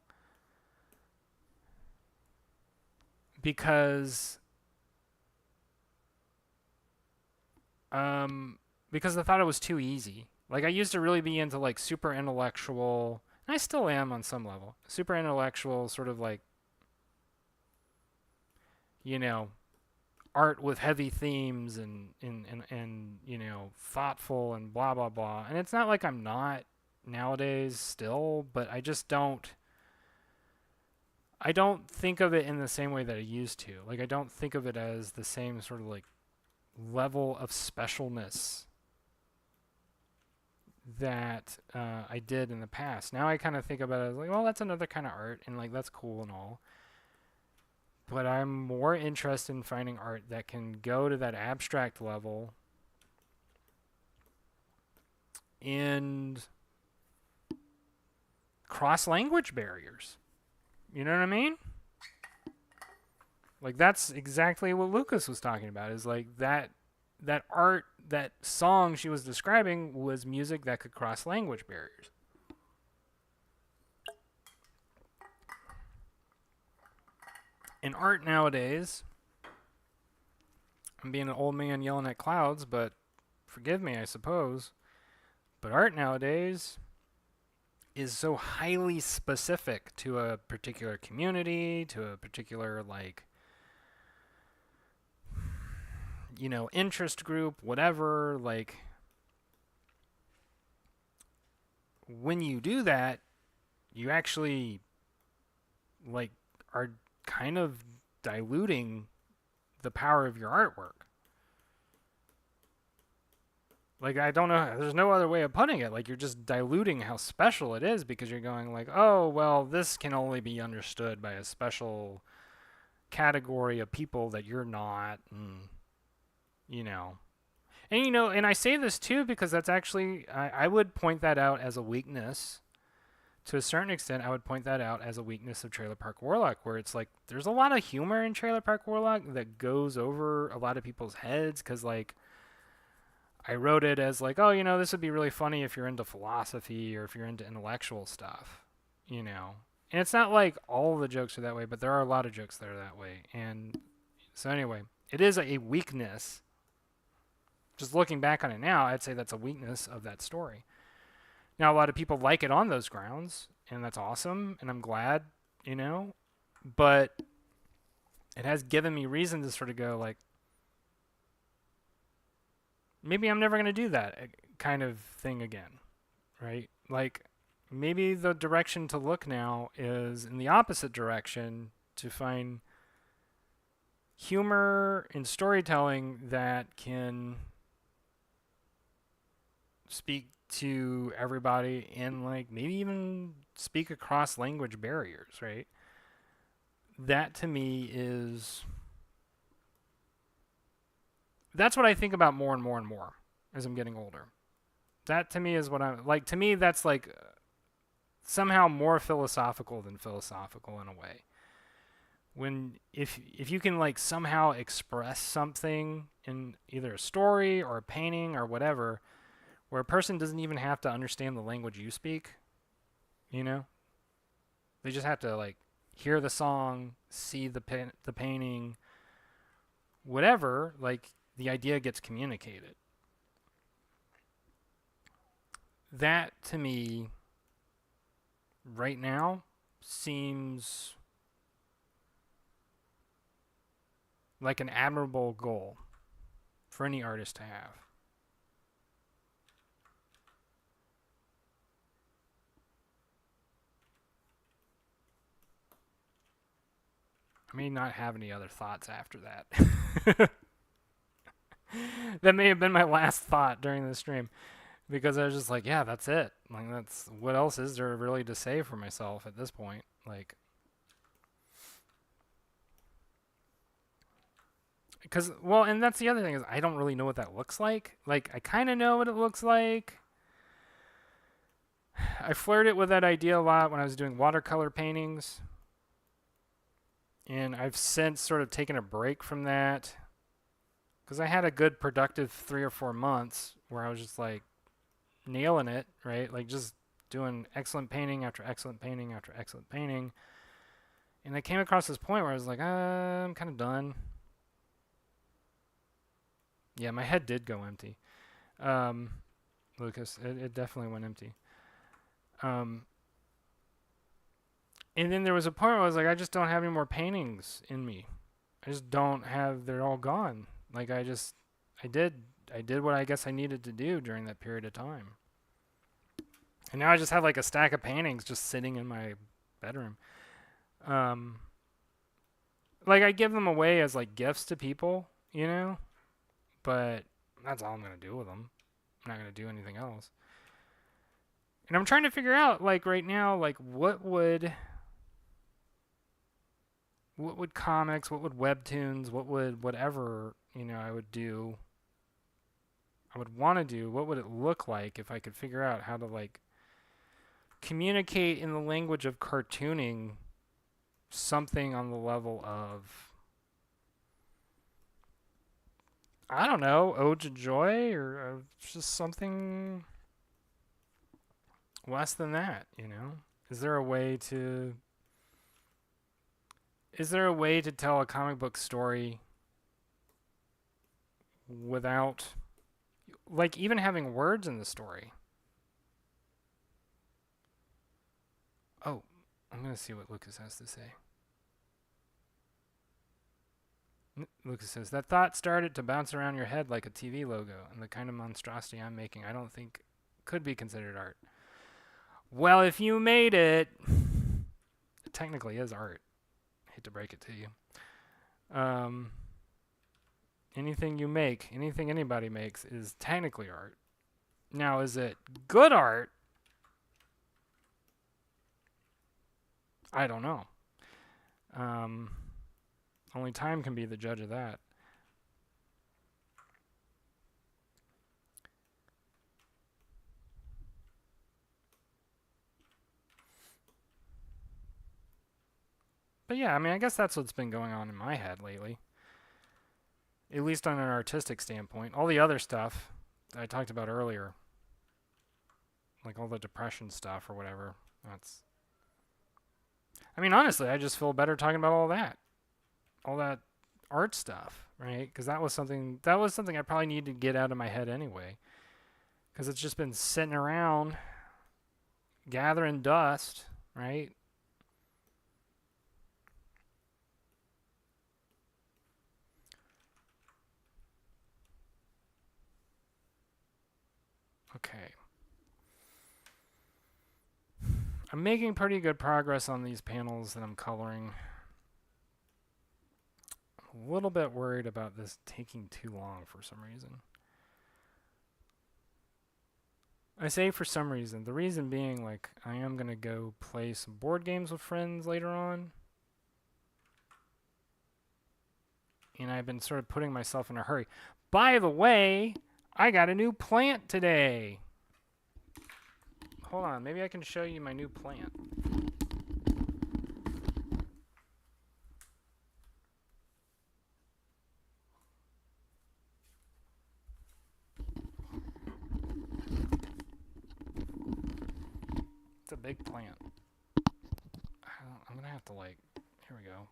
because because I thought it was too easy. Like I used to really be into like super intellectual, and I still am on some level. Super intellectual sort of like, you know, art with heavy themes and you know, thoughtful and blah blah blah. And it's not like I'm not nowadays still, but I don't think of it in the same way that I used to. Like I don't think of it as the same sort of like level of specialness that I did in the past. Now I kind of think about it as like, well, that's another kind of art, and like that's cool and all. But I'm more interested in finding art that can go to that abstract level and cross language barriers. You know what I mean? Like that's exactly what Lucas was talking about. Is like that art, that song she was describing was music that could cross language barriers. In art nowadays, I'm being an old man yelling at clouds, but forgive me, I suppose. But art nowadays is so highly specific to a particular community, to a particular like, you know, interest group, whatever. Like when you do that, you actually like are kind of diluting the power of your artwork. Like I don't know, there's no other way of putting it. Like you're just diluting how special it is because you're going like, "Oh, well, this can only be understood by a special category of people that you're not." And you know. And you know, and I say this too because that's actually I would point that out as a weakness. To a certain extent, I would point that out as a weakness of Trailer Park Warlock, where it's like there's a lot of humor in Trailer Park Warlock that goes over a lot of people's heads because like I wrote it as like, oh, you know, this would be really funny if you're into philosophy or if you're into intellectual stuff, you know. And it's not like all the jokes are that way, but there are a lot of jokes that are that way. And so anyway, it is a weakness. Just looking back on it now, I'd say that's a weakness of that story. Now, a lot of people like it on those grounds, and that's awesome, and I'm glad, you know. But it has given me reason to sort of go like, maybe I'm never going to do that kind of thing again, right? Like, maybe the direction to look now is in the opposite direction to find humor in storytelling that can speak to everybody and like maybe even speak across language barriers, right? That to me that's what I think about more and more and more as I'm getting older. That to me is what I'm like. To me, that's like somehow more philosophical than philosophical in a way. When if you can like somehow express something in either a story or a painting or whatever, where a person doesn't even have to understand the language you speak, you know, they just have to like hear the song, see the painting, whatever. Like the idea gets communicated. That to me, right now, seems like an admirable goal for any artist to have. I may not have any other thoughts after that. That may have been my last thought during the stream because I was just like, yeah, that's it. Like, that's what else is there really to say for myself at this point? Like, because, well, and that's the other thing is I don't really know what that looks like. Like, I kind of know what it looks like. I flirted with that idea a lot when I was doing watercolor paintings. And I've since sort of taken a break from that because I had a good productive 3 or 4 months where I was just like nailing it, right? Like just doing excellent painting after excellent painting after excellent painting. And I came across this point where I was like, I'm kind of done. Yeah, my head did go empty. Lucas, it definitely went empty. Um, and then there was a point where I was like, I just don't have any more paintings in me. I just don't have, they're all gone. Like I did what I guess I needed to do during that period of time. And now I just have like a stack of paintings just sitting in my bedroom. Um, like I give them away as like gifts to people, you know, but that's all I'm going to do with them. I'm not going to do anything else. And I'm trying to figure out like right now, like what would comics, what would webtoons, what would whatever, you know, I would do, I would want to do, what would it look like if I could figure out how to like communicate in the language of cartooning something on the level of, I don't know, Ode to Joy or just something less than that, you know? Is there a way to tell a comic book story without like even having words in the story? Oh, I'm going to see what Lucas has to say. Lucas says, that thought started to bounce around your head like a TV logo, and the kind of monstrosity I'm making I don't think could be considered art. Well, if you made it, it technically is art. I hate to break it to you. Anything you make, anything anybody makes is technically art. Now, is it good art? I don't know. Only time can be the judge of that. But yeah, I mean, I guess that's what's been going on in my head lately. At least on an artistic standpoint. All the other stuff that I talked about earlier, like all the depression stuff or whatever, that's... I mean, honestly, I just feel better talking about all that art stuff, right? Because that was something I probably needed to get out of my head anyway. Because it's just been sitting around, gathering dust, right? Okay. I'm making pretty good progress on these panels that I'm coloring. I'm a little bit worried about this taking too long for some reason. I say for some reason. The reason being, like, I am going to go play some board games with friends later on. And I've been sort of putting myself in a hurry. By the way, I got a new plant today. Hold on, maybe I can show you my new plant. big plant. I'm gonna have to like. Here we go. I'm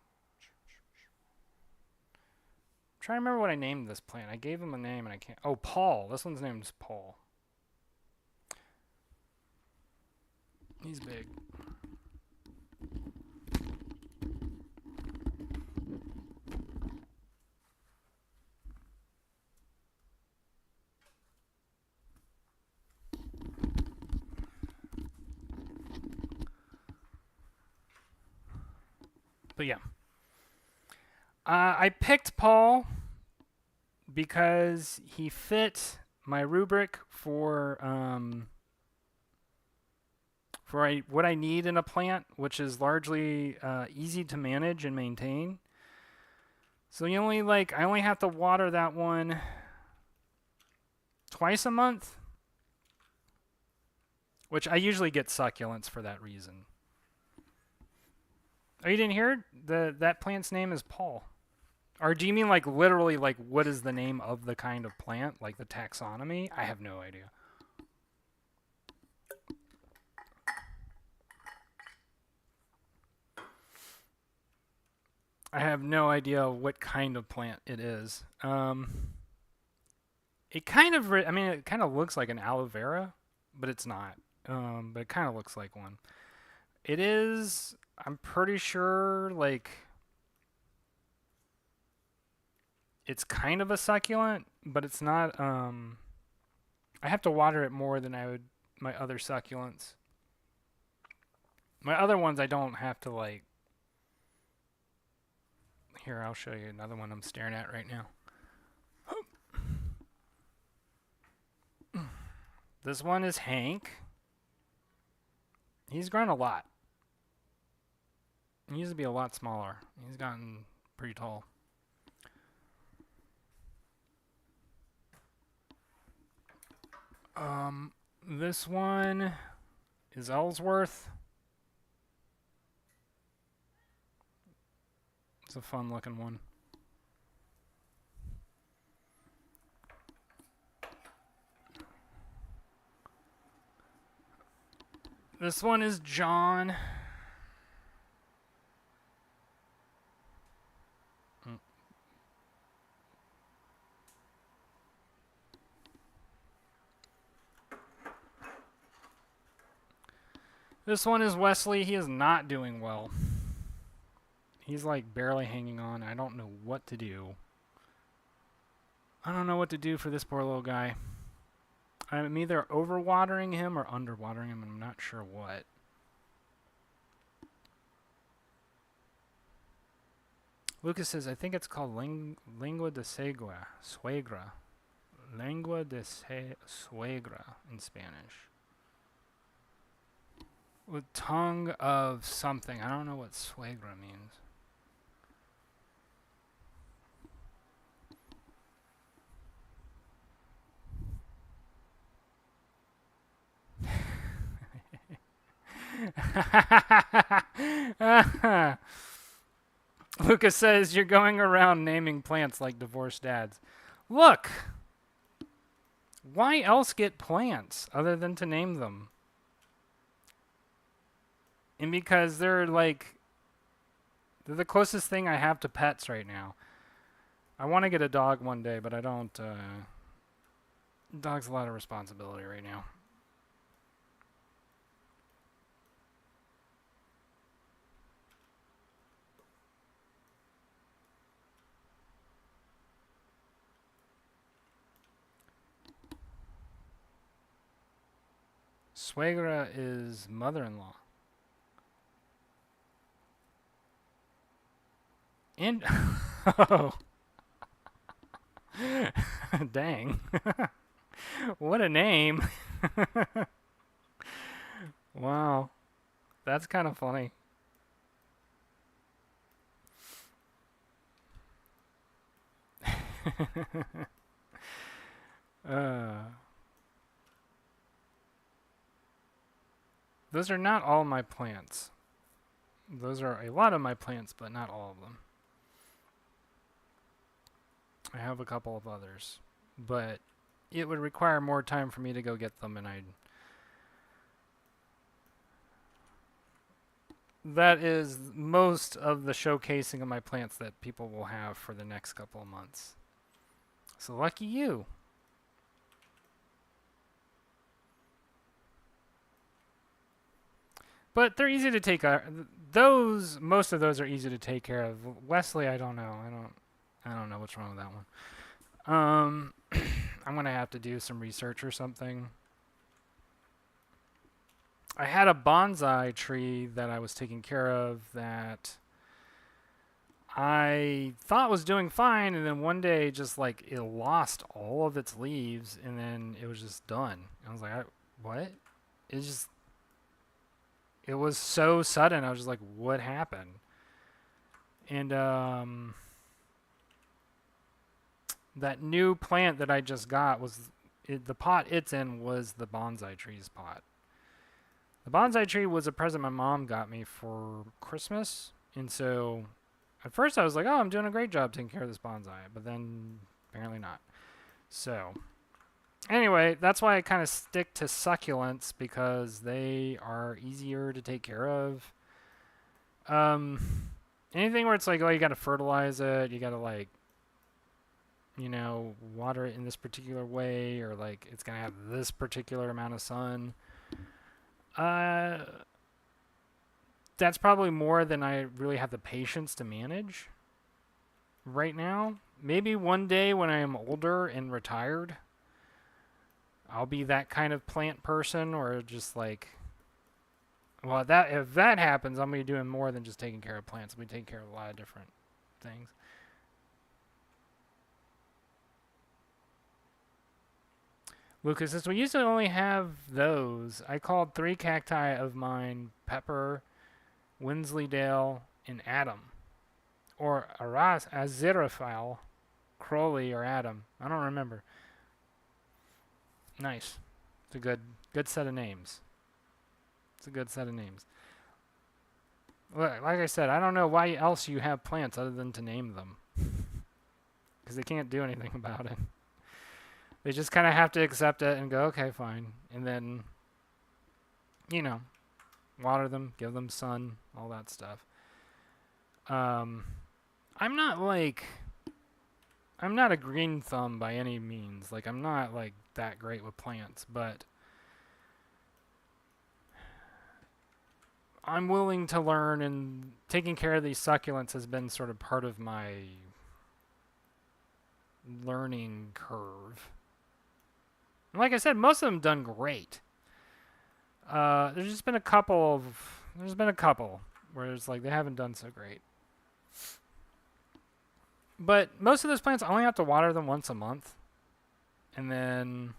trying to remember what I named this plant. I gave him a name and I can't. Oh, Paul. This one's named Paul. He's big. But yeah. I picked Paul because he fit my rubric for what I need in a plant, which is largely easy to manage and maintain. So I only have to water that one twice a month, which I usually get succulents for that reason. Oh, you didn't hear it? That plant's name is Paul. Or do you mean like literally like what is the name of the kind of plant, like the taxonomy? I have no idea. I have no idea what kind of plant it is. It kind of, it kind of looks like an aloe vera, but it's not. But it kind of looks like one. It is, I'm pretty sure, like, it's kind of a succulent, but it's not, I have to water it more than I would my other succulents. My other ones I don't have to, like, here, I'll show you another one I'm staring at right now. This one is Hank. He's grown a lot. He used to be a lot smaller. He's gotten pretty tall. This one is Ellsworth. It's a fun looking one. This one is John. This one is Wesley. He is not doing well. He's like barely hanging on. I don't know what to do. I don't know what to do for this poor little guy. I'm either overwatering him or underwatering him, and I'm not sure what. Lucas says, I think it's called lengua de suegra. Lengua de suegra in Spanish. With tongue of something. I don't know what suegra means. Lucas says, you're going around naming plants like divorced dads. Look! Why else get plants other than to name them? And because they're the closest thing I have to pets right now. I want to get a dog one day, but I don't. Dog's a lot of responsibility right now. Suegra is mother-in-law. And oh, dang! What a name! Wow, that's kind of funny. Those are not all my plants. Those are a lot of my plants, but not all of them. I have a couple of others, but it would require more time for me to go get them, and that is most of the showcasing of my plants that people will have for the next couple of months. So lucky you. But they're easy to take. Most of those are easy to take care of. Wesley, I don't know. I don't know what's wrong with that one. I'm gonna have to do some research or something. I had a bonsai tree that I was taking care of that I thought was doing fine, and then one day just like it lost all of its leaves, and then it was just done. I was like, what? It just it was so sudden. I was just like, what happened? And that new plant that I just got the pot it's in was the bonsai tree's pot. The bonsai tree was a present my mom got me for Christmas, and so at first I was like, "Oh, I'm doing a great job taking care of this bonsai," but then apparently not. So anyway, that's why I kind of stick to succulents because they are easier to take care of. Anything where it's like, oh, you got to fertilize it, you got to like, water it in this particular way, or like it's gonna have this particular amount of sun. Uh, that's probably more than I really have the patience to manage right now. Maybe one day when I am older and retired, I'll be that kind of plant person, or just like, well, that if that happens, I'm gonna be doing more than just taking care of plants. I'm gonna be taking care of a lot of different things. Lucas says, we used to only have those. I called 3 cacti of mine Pepper, Wensleydale, and Adam. Or Aziraphale, Crowley, or Adam. I don't remember. Nice. It's a good set of names. It's a good set of names. Like I said, I don't know why else you have plants other than to name them. Because they can't do anything about it. They just kind of have to accept it and go, okay, fine. And then, water them, give them sun, all that stuff. I'm not I'm not a green thumb by any means. Like, I'm not like that great with plants, but I'm willing to learn, and taking care of these succulents has been sort of part of my learning curve. And like I said, most of them done great. There's been a couple where it's like they haven't done so great. But most of those plants, I only have to water them once a month. And then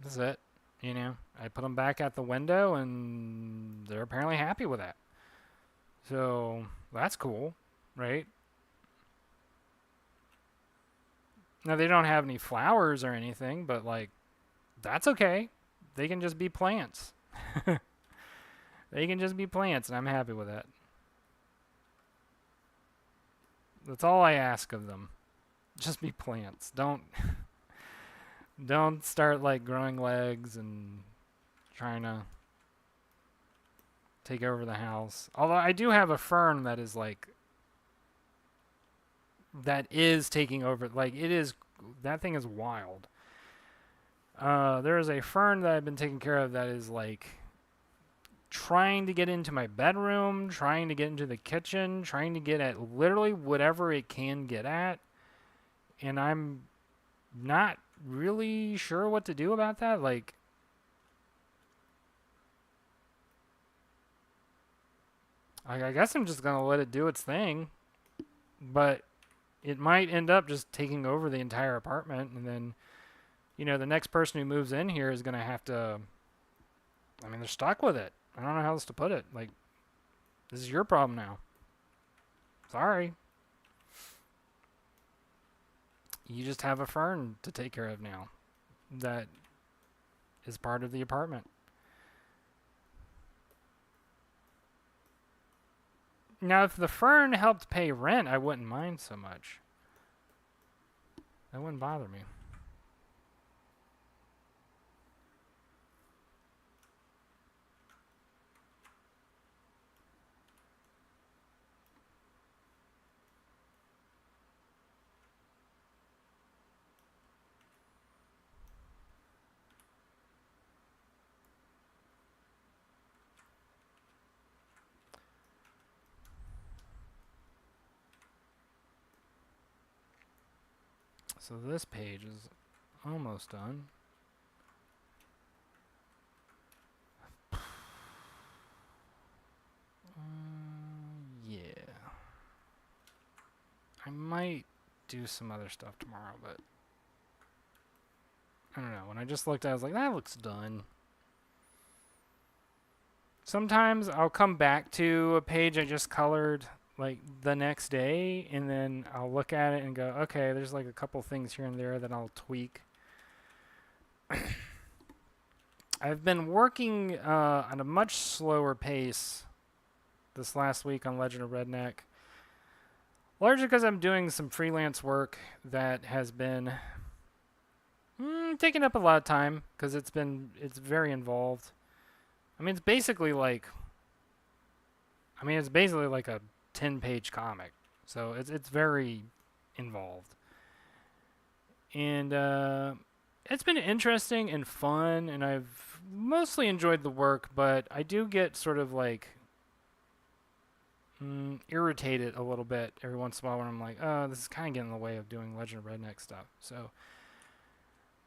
that's it. I put them back at the window, and they're apparently happy with that. So that's cool, right? Now, they don't have any flowers or anything, but like, that's okay. They can just be plants. They can just be plants, and I'm happy with that. That's all I ask of them. Just be plants. Don't start like growing legs and trying to take over the house. Although I do have a fern that is taking over. Like, that thing is wild. There is a fern that I've been taking care of that is like trying to get into my bedroom, trying to get into the kitchen, trying to get at literally whatever it can get at. And I'm not really sure what to do about that. Like, I guess I'm just going to let it do its thing. But it might end up just taking over the entire apartment, and then, the next person who moves in here is going to have to, they're stuck with it. I don't know how else to put it. Like, this is your problem now. Sorry. You just have a fern to take care of now that is part of the apartment. Now, if the fern helped pay rent, I wouldn't mind so much. That wouldn't bother me. So this page is almost done. Yeah. I might do some other stuff tomorrow, but I don't know. When I just looked at it, I was like, that looks done. Sometimes I'll come back to a page I just colored like the next day, and then I'll look at it and go, okay, there's like a couple things here and there that I'll tweak. I've been working at a much slower pace this last week on Legend of Redneck, largely because I'm doing some freelance work that has been taking up a lot of time because it's very involved. I mean, it's basically like a 10-page comic, so it's very involved, and it's been interesting and fun, and I've mostly enjoyed the work, but I do get sort of like irritated a little bit every once in a while when I'm like, oh, this is kind of getting in the way of doing Legend of Redneck stuff. So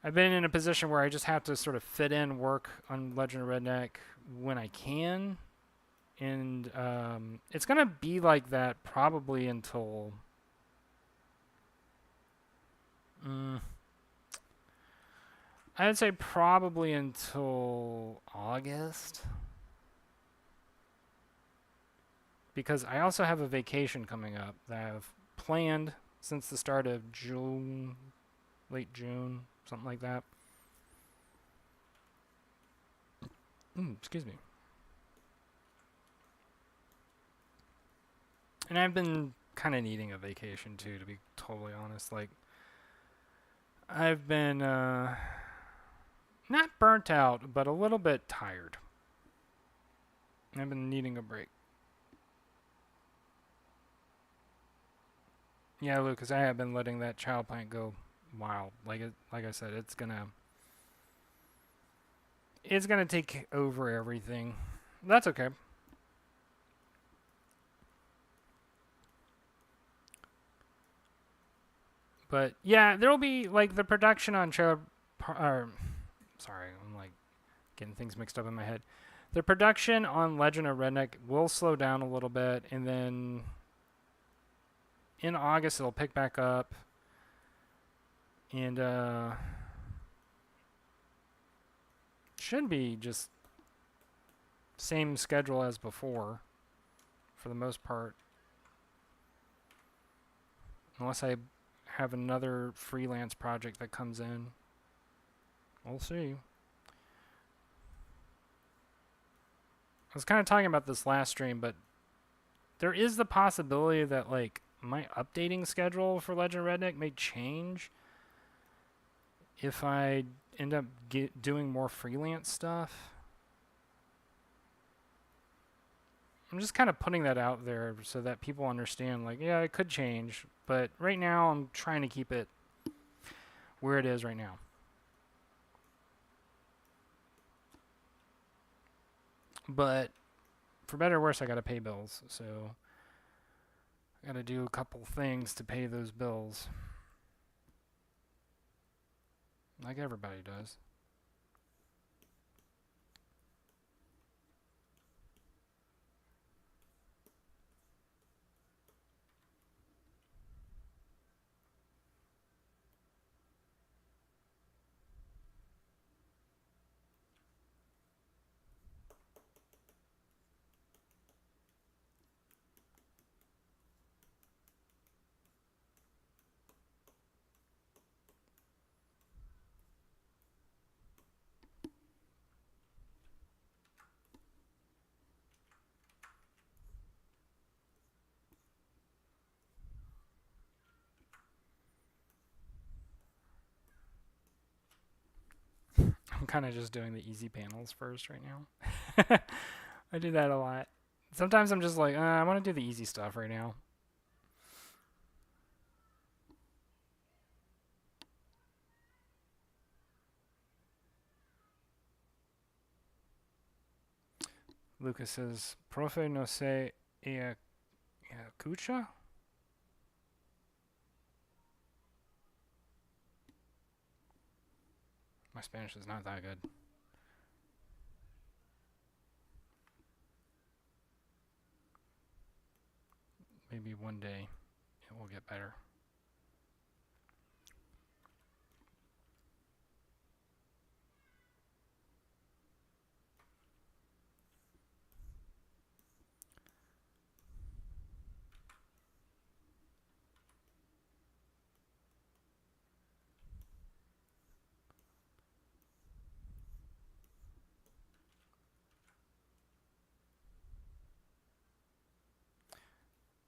I've been in a position where I just have to sort of fit in work on Legend of Redneck when I can, and it's gonna be like that probably until I'd say probably until August, because I also have a vacation coming up that I've planned since the start of June, late June, something like that. Excuse me. And I've been kind of needing a vacation too, to be totally honest. Like, I've been not burnt out, but a little bit tired. I've been needing a break. Yeah, Lucas, I have been letting that child plant go wild. Like I said, it's gonna take over everything. That's okay. But yeah, there'll be like the production on trailer. Sorry, I'm like getting things mixed up in my head. The production on Legend of Redneck will slow down a little bit, and then in August it'll pick back up, and should be just same schedule as before for the most part, unless I have another freelance project that comes in. We'll see. I was kind of talking about this last stream, but there is the possibility that like my updating schedule for Legend of Redneck may change if I end up doing more freelance stuff. I'm just kind of putting that out there so that people understand, like, yeah, it could change, but right now I'm trying to keep it where it is right now. But for better or worse, I got to pay bills, so I got to do a couple things to pay those bills. Like everybody does. I'm kind of just doing the easy panels first right now. I do that a lot. Sometimes I'm just like, I want to do the easy stuff right now. Lucas says, Profe no se escucha? Spanish is not that good. Maybe one day it will get better.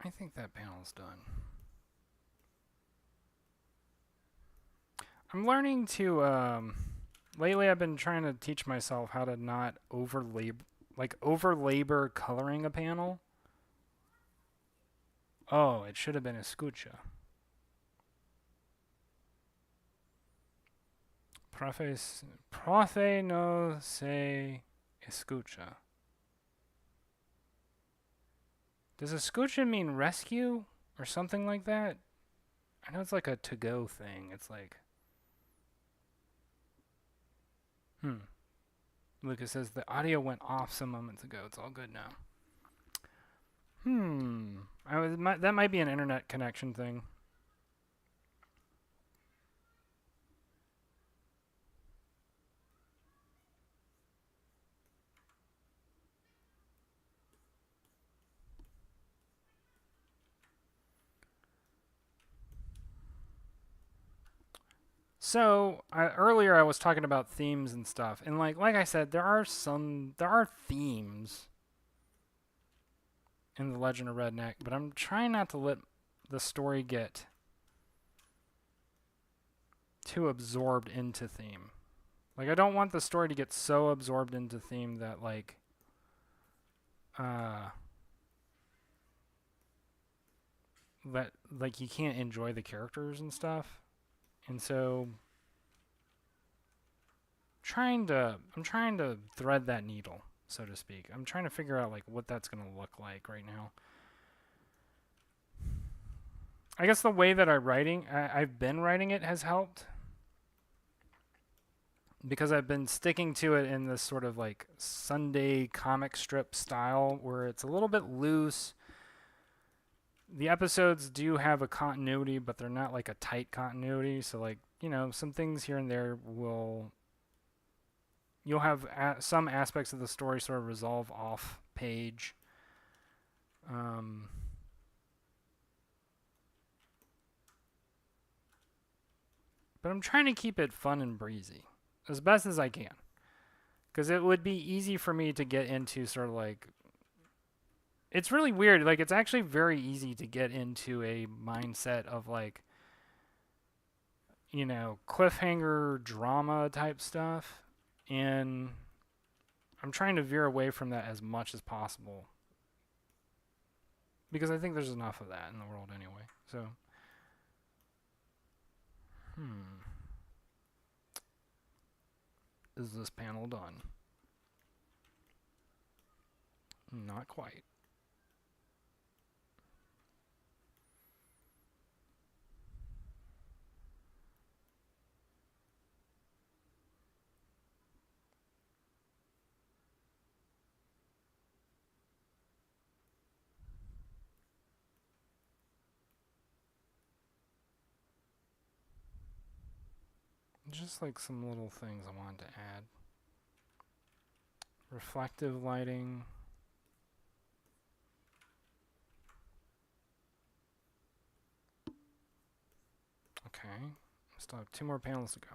I think that panel's done. I'm learning to, lately I've been trying to teach myself how to not over-labor coloring a panel. Oh, it should have been escucha. Profe no se escucha. Does escucha mean rescue or something like that? I know it's like a to-go thing. It's like... Lucas says the audio went off some moments ago. It's all good now. That might be an internet connection thing. So earlier I was talking about themes and stuff, and like I said, there are themes in the Legend of Redneck, but I'm trying not to let the story get too absorbed into theme. Like I don't want the story to get so absorbed into theme that like that like you can't enjoy the characters and stuff. And so I'm trying to thread that needle, so to speak. I'm trying to figure out like what that's going to look like right now. I guess the way that I've been writing it has helped. Because I've been sticking to it in this sort of like Sunday comic strip style where it's a little bit loose. The episodes do have a continuity, but they're not like a tight continuity. So like, you know, some things here and there you'll have some aspects of the story sort of resolve off page. But I'm trying to keep it fun and breezy as best as I can. Because it would be easy for me to get into sort of like... It's really weird. Like, it's actually very easy to get into a mindset of like, you know, cliffhanger drama type stuff. And I'm trying to veer away from that as much as possible. Because I think there's enough of that in the world anyway. So, is this panel done? Not quite. Just like some little things I wanted to add. Reflective lighting. Okay. Still have 2 more panels to go.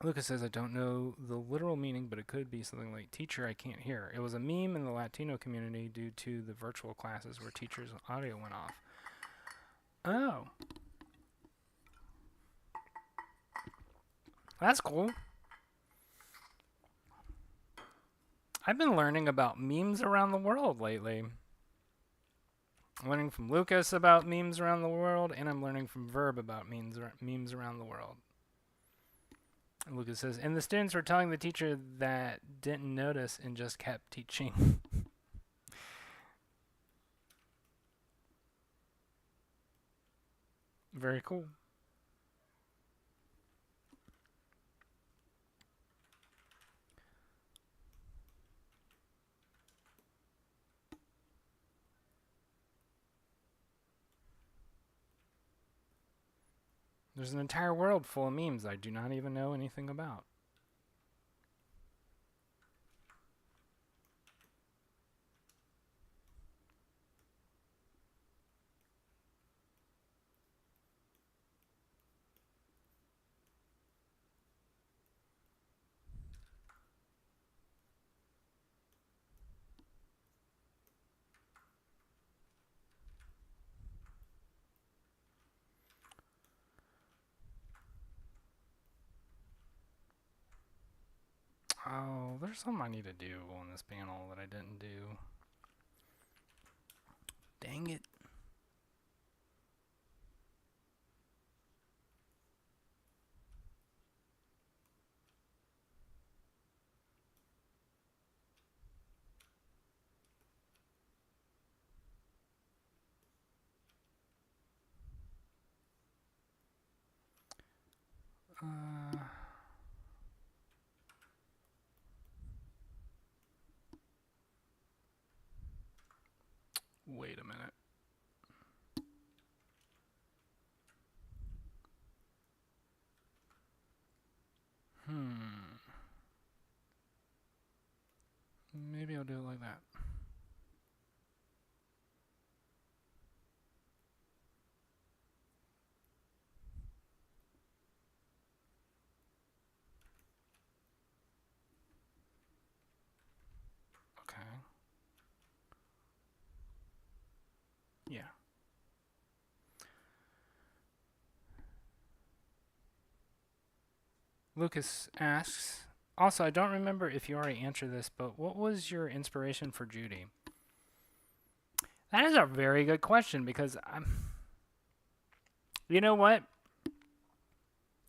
Lucas says, I don't know the literal meaning, but it could be something like teacher I can't hear. It was a meme in the Latino community due to the virtual classes where teachers' audio went off. Oh. That's cool. I've been learning about memes around the world lately. I'm learning from Lucas about memes around the world, and I'm learning from Verb about memes around the world. And Lucas says, and the students were telling the teacher that didn't notice and just kept teaching. Very cool. There's an entire world full of memes I do not even know anything about. Oh, there's something I need to do on this panel that I didn't do. Dang it. Wait a minute. Maybe I'll do it like that. Okay. Yeah. Lucas asks, also, I don't remember if you already answered this, but what was your inspiration for Judy? That is a very good question because you know what?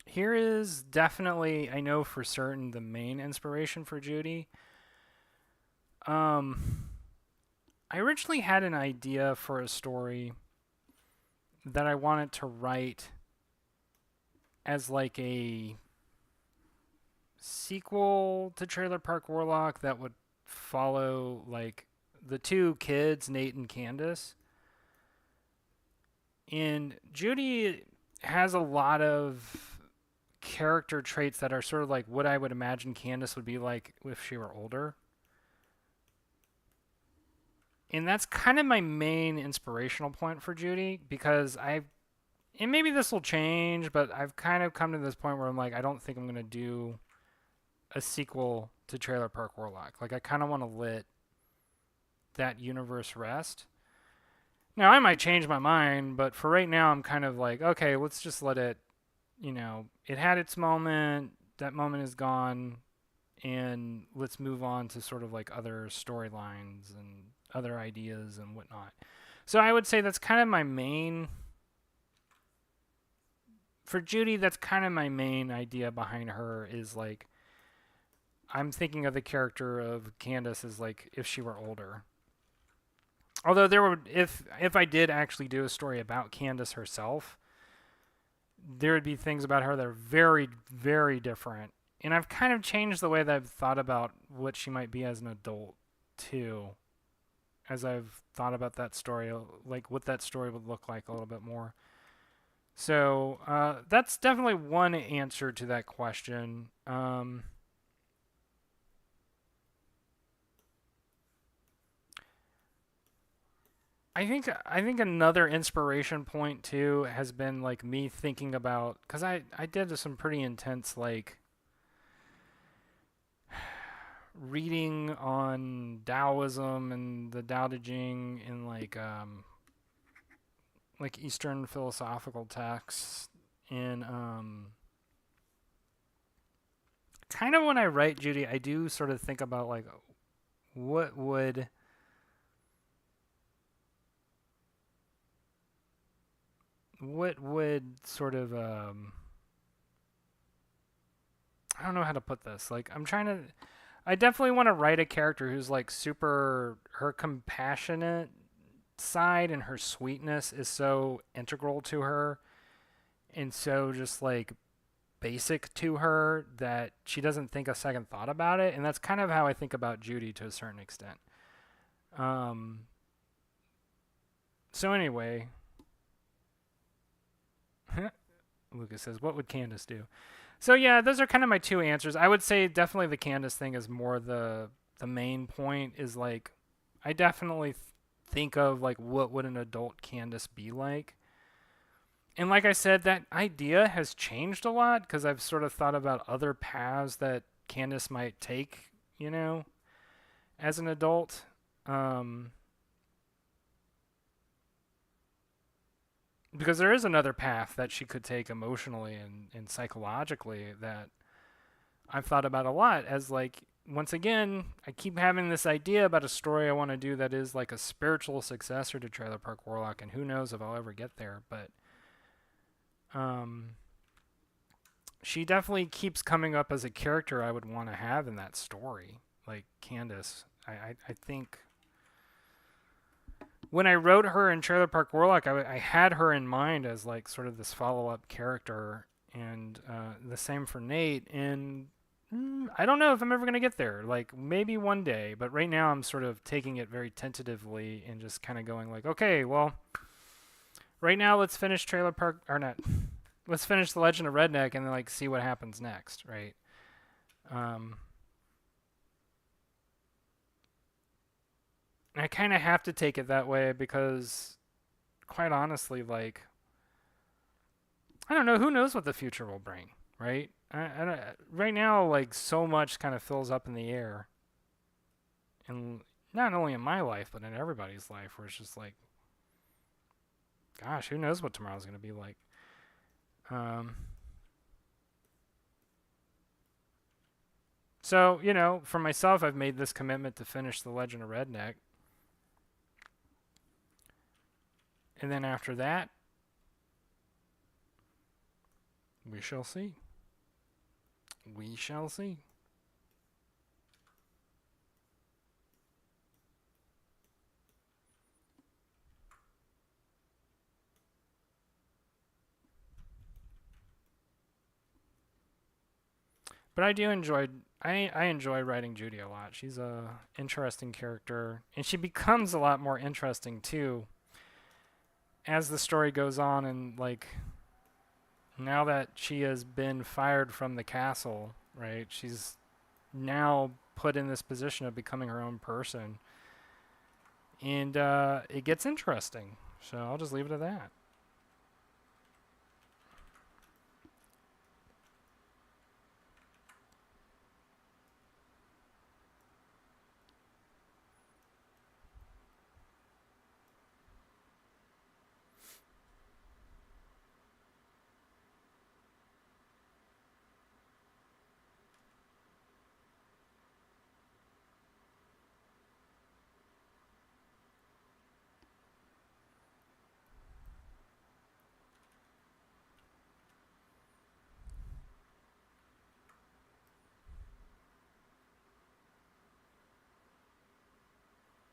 Here is definitely, I know for certain, the main inspiration for Judy. I originally had an idea for a story that I wanted to write as like a sequel to Trailer Park Warlock that would follow like the two kids, Nate and Candace. And Judy has a lot of character traits that are sort of like what I would imagine Candace would be like if she were older. And that's kind of my main inspirational point for Judy because and maybe this will change, but I've kind of come to this point where I'm like, I don't think I'm going to do a sequel to Trailer Park Warlock. Like, I kind of want to let that universe rest. Now, I might change my mind, but for right now, I'm kind of like, okay, let's just let it, it had its moment. That moment is gone. And let's move on to sort of like other storylines and other ideas and whatnot. So I would say that's kind of my main. For Judy, that's kind of my main idea behind her is like, I'm thinking of the character of Candace as like if she were older. Although there would, if I did actually do a story about Candace herself, there would be things about her that are very, very different. And I've kind of changed the way that I've thought about what she might be as an adult, too. As I've thought about that story, like what that story would look like a little bit more. So that's definitely one answer to that question. I think another inspiration point too has been like me thinking about because I did some pretty intense like reading on Taoism and the Tao Te Ching in like Eastern philosophical texts and kind of when I write Judy I do sort of think about like what would sort of I don't know how to put this. Like I definitely want to write a character who's like super her compassionate side and her sweetness is so integral to her and so just like basic to her that she doesn't think a second thought about it. And that's kind of how I think about Judy to a certain extent. Um, so anyway, Lucas says, "What would Candace do?" So yeah, those are kind of my two answers. I would say definitely the Candace thing is more the main point. Is like, I definitely think of like what would an adult Candace be like. And like I said, that idea has changed a lot because I've sort of thought about other paths that Candace might take, you know, as an adult. Um, because there is another path that she could take emotionally and psychologically that I've thought about a lot as like once again, I keep having this idea about a story I want to do that is like a spiritual successor to Trailer Park Warlock, and who knows if I'll ever get there, but um she definitely keeps coming up as a character I would want to have in that story. Like Candace. I think when I wrote her in Trailer Park Warlock, I had her in mind as like sort of this follow up character, and the same for Nate. And I don't know if I'm ever going to get there. Like maybe one day, but right now I'm sort of taking it very tentatively and just kind of going like, okay, well, right now let's finish Trailer Park or not. Let's finish the Legend of Redneck and then like see what happens next, right? Um, I kind of have to take it that way because, quite honestly, like I don't know, who knows what the future will bring, right? I don't, right now, like so much kind of fills up in the air, and not only in my life but in everybody's life, where it's just like, gosh, who knows what tomorrow's gonna be like. Um, so you know, for myself, I've made this commitment to finish the Legend of Redneck, and then after that, we shall see. We shall see. But I do enjoy I enjoy writing Judy a lot. She's a interesting character, and she becomes a lot more interesting too as the story goes on. And like now that she has been fired from the castle, right? She's now put in this position of becoming her own person, and it gets interesting. So I'll just leave it at that.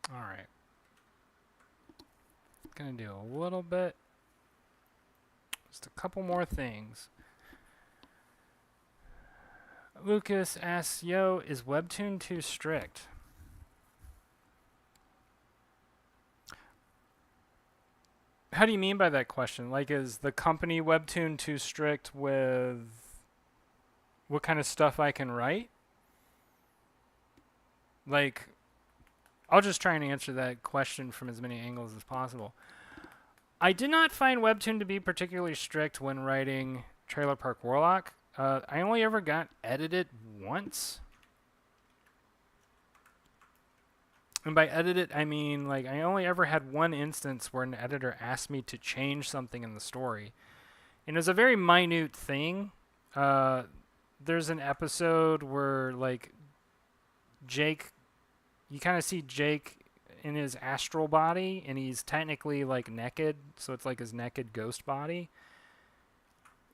All right, gonna do a little bit, just a couple more things. Lucas asks, "Yo, is Webtoon too strict?" How do you mean by that question? Like, is the company Webtoon too strict with what kind of stuff I can write? Like, I'll just try and answer that question from as many angles as possible. I did not find Webtoon to be particularly strict when writing Trailer Park Warlock. I only ever got edited once. And by edited, I mean, like, I only ever had one instance where an editor asked me to change something in the story. And it was a very minute thing. There's an episode where, like, Jake, you kind of see Jake in his astral body, and he's technically, like, naked. So it's like his naked ghost body.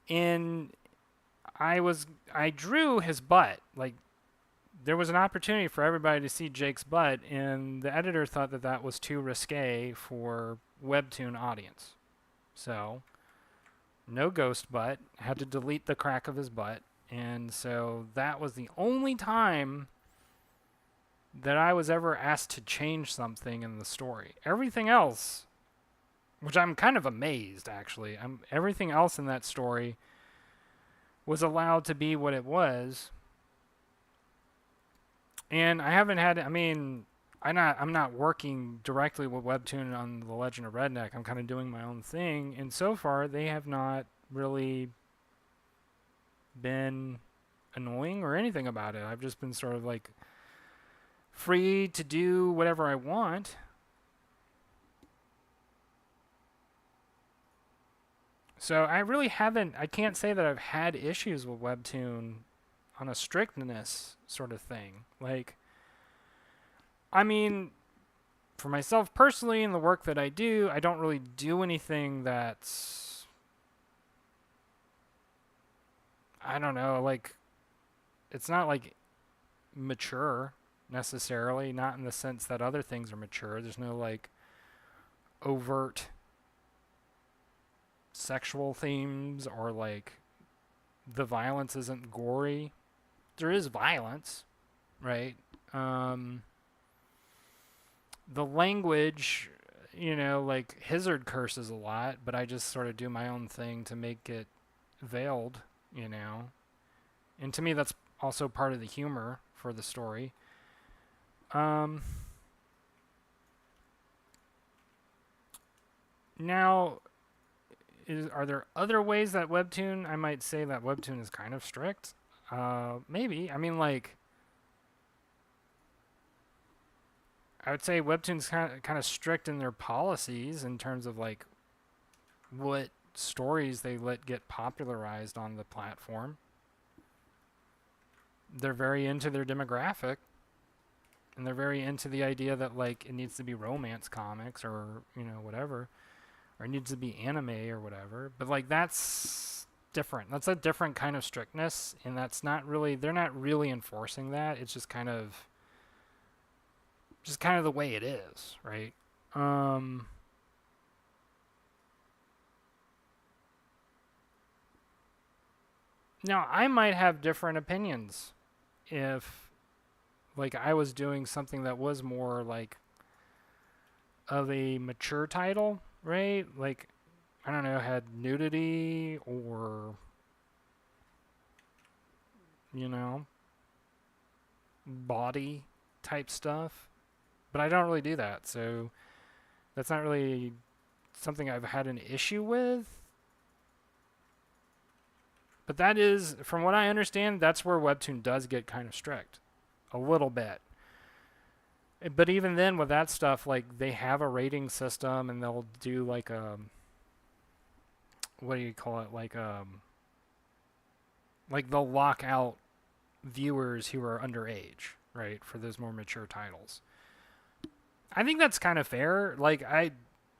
And I drew his butt. Like, there was an opportunity for everybody to see Jake's butt, and the editor thought that that was too risque for Webtoon audience. So no ghost butt, had to delete the crack of his butt. And so that was the only time that I was ever asked to change something in the story. Everything else, which I'm kind of amazed actually, everything else in that story was allowed to be what it was. And I haven't had, I mean, I'm not working directly with Webtoon on the Legend of Redneck. I'm kind of doing my own thing, and so far they have not really been annoying or anything about it. I've just been sort of like free to do whatever I want. So I really haven't, I can't say that I've had issues with Webtoon on a strictness sort of thing. Like, I mean, for myself personally and the work that I do, I don't really do anything that's, I don't know, like, it's not like mature necessarily, not in the sense that other things are mature. There's no like overt sexual themes or like the violence isn't gory. There is violence, right? Um, the language, like Hizzard curses a lot, but I just sort of do my own thing to make it veiled, you know. And to me, that's also part of the humor for the story. Um, now, are there other ways that Webtoon? I might say that Webtoon is kind of strict. Maybe. I mean, like, I would say Webtoon's kind of strict in their policies in terms of like what stories they let get popularized on the platform. They're very into their demographic, and they're very into the idea that like it needs to be romance comics or whatever, or it needs to be anime or whatever. But like that's different. That's a different kind of strictness, and that's not really, they're not really enforcing that. It's just kind of the way it is, right? Um, Now I might have different opinions if like I was doing something that was more like of a mature title, right? Like I don't know, had nudity or you know, body type stuff. But I don't really do that. So that's not really something I've had an issue with. But that is, from what I understand, that's where Webtoon does get kind of strict. A little bit. But even then, with that stuff, like, they have a rating system and they'll do, like, what do you call it? Like, they'll lock out viewers who are underage, right, for those more mature titles. I think that's kind of fair.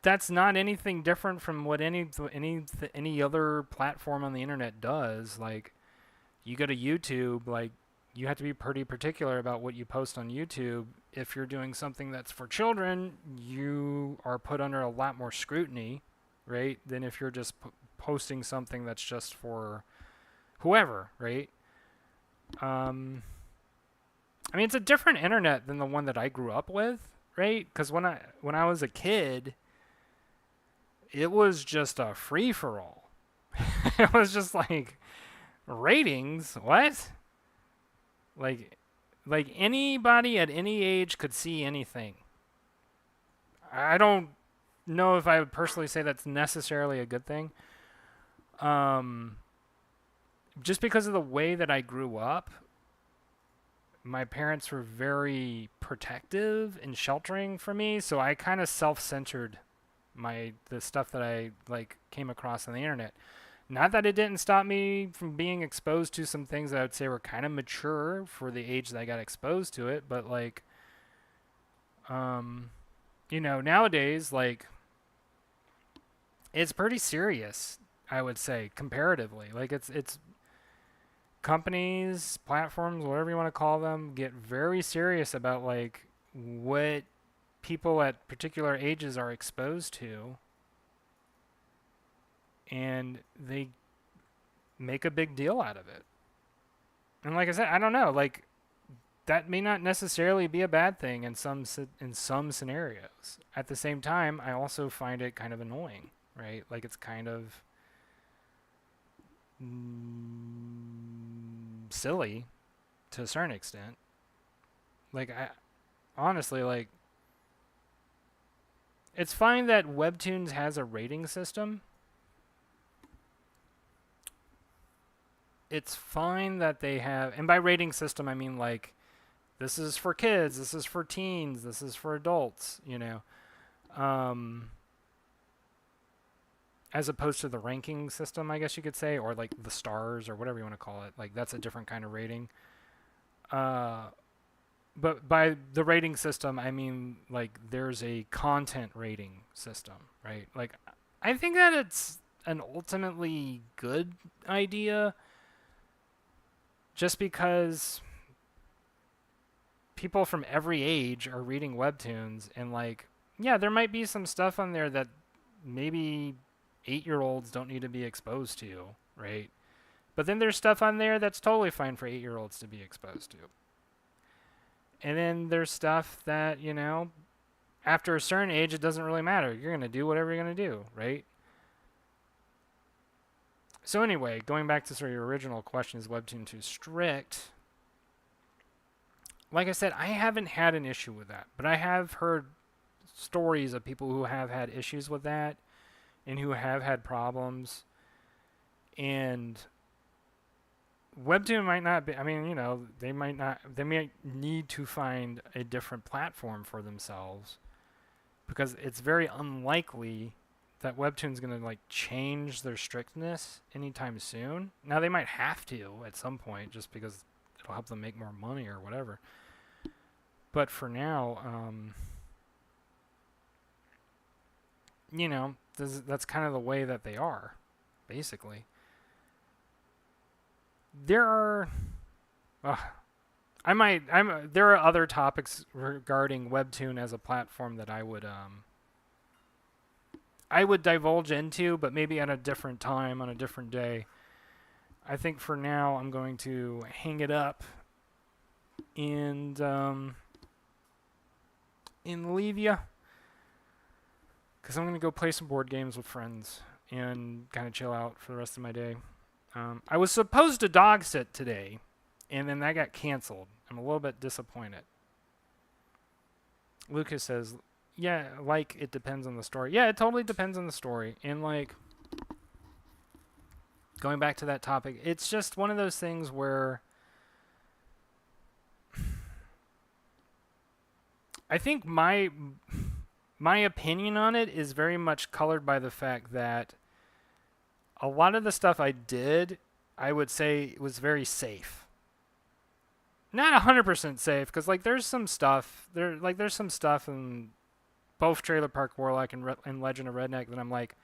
That's not anything different from what any other platform on the internet does. Like, you go to YouTube, like you have to be pretty particular about what you post on YouTube. If you're doing something that's for children, you are put under a lot more scrutiny, right? Than if you're just posting something that's just for whoever, right? Um, I mean, it's a different internet than the one that I grew up with, right? Because when I was a kid, it was just a free for all. It was just like ratings. What? Like, like anybody at any age could see anything. I don't know if I would personally say that's necessarily a good thing. Um, just because of the way that I grew up, my parents were very protective and sheltering for me, so I kind of self-centered the stuff that I like came across on the internet. Not that it didn't stop me from being exposed to some things that I would say were kind of mature for the age that I got exposed to it, but like um nowadays like it's pretty serious, I would say, comparatively. Like it's companies, platforms, whatever you want to call them, get very serious about like what people at particular ages are exposed to. and they make a big deal out of it. And like I said, I don't know, like that may not necessarily be a bad thing in some scenarios. At the same time, I also find it kind of annoying, right? Like it's kind of silly to a certain extent. Like I honestly like it's fine that Webtoons has a rating system. It's fine that they have, and by rating system I mean like this is for kids, this is for teens, this is for adults, you know. Um, as opposed to the ranking system, I guess you could say, or like the stars or whatever you want to call it. Like that's a different kind of rating. Uh, but by the rating system, I mean like there's a content rating system, right? Like I think that it's an ultimately good idea just because people from every age are reading webtoons and like yeah, there might be some stuff on there that maybe 8-year-olds don't need to be exposed to, right? But then there's stuff on there that's totally fine for 8-year-olds to be exposed to. And then there's stuff that, you know, after a certain age, it doesn't really matter. You're going to do whatever you're going to do, right? So anyway, going back to sort of your original question, is Webtoon too strict? Like I said, I haven't had an issue with that, but I have heard stories of people who have had issues with that and who have had problems. And Webtoon might not be, I mean, you know, they might need to find a different platform for themselves because it's very unlikely that Webtoon's going to like change their strictness anytime soon. Now they might have to at some point just because it'll help them make more money or whatever. But for now, you know, that's kind of the way that they are, basically. There are, there are other topics regarding Webtoon as a platform that I would divulge into, but maybe at a different time on a different day. I think for now I'm going to hang it up and leave you because I'm going to go play some board games with friends and kind of chill out for the rest of my day. I was supposed to dog sit today, and then that got canceled. I'm a little bit disappointed. Lucas says, yeah, like, it depends on the story. Yeah, it totally depends on the story. And, like, going back to that topic, it's just one of those things where I think my opinion on it is very much colored by the fact that a lot of the stuff I did, I would say was very safe. Not 100% safe, because like there's some stuff in both Trailer Park Warlock and Legend of Redneck that I'm like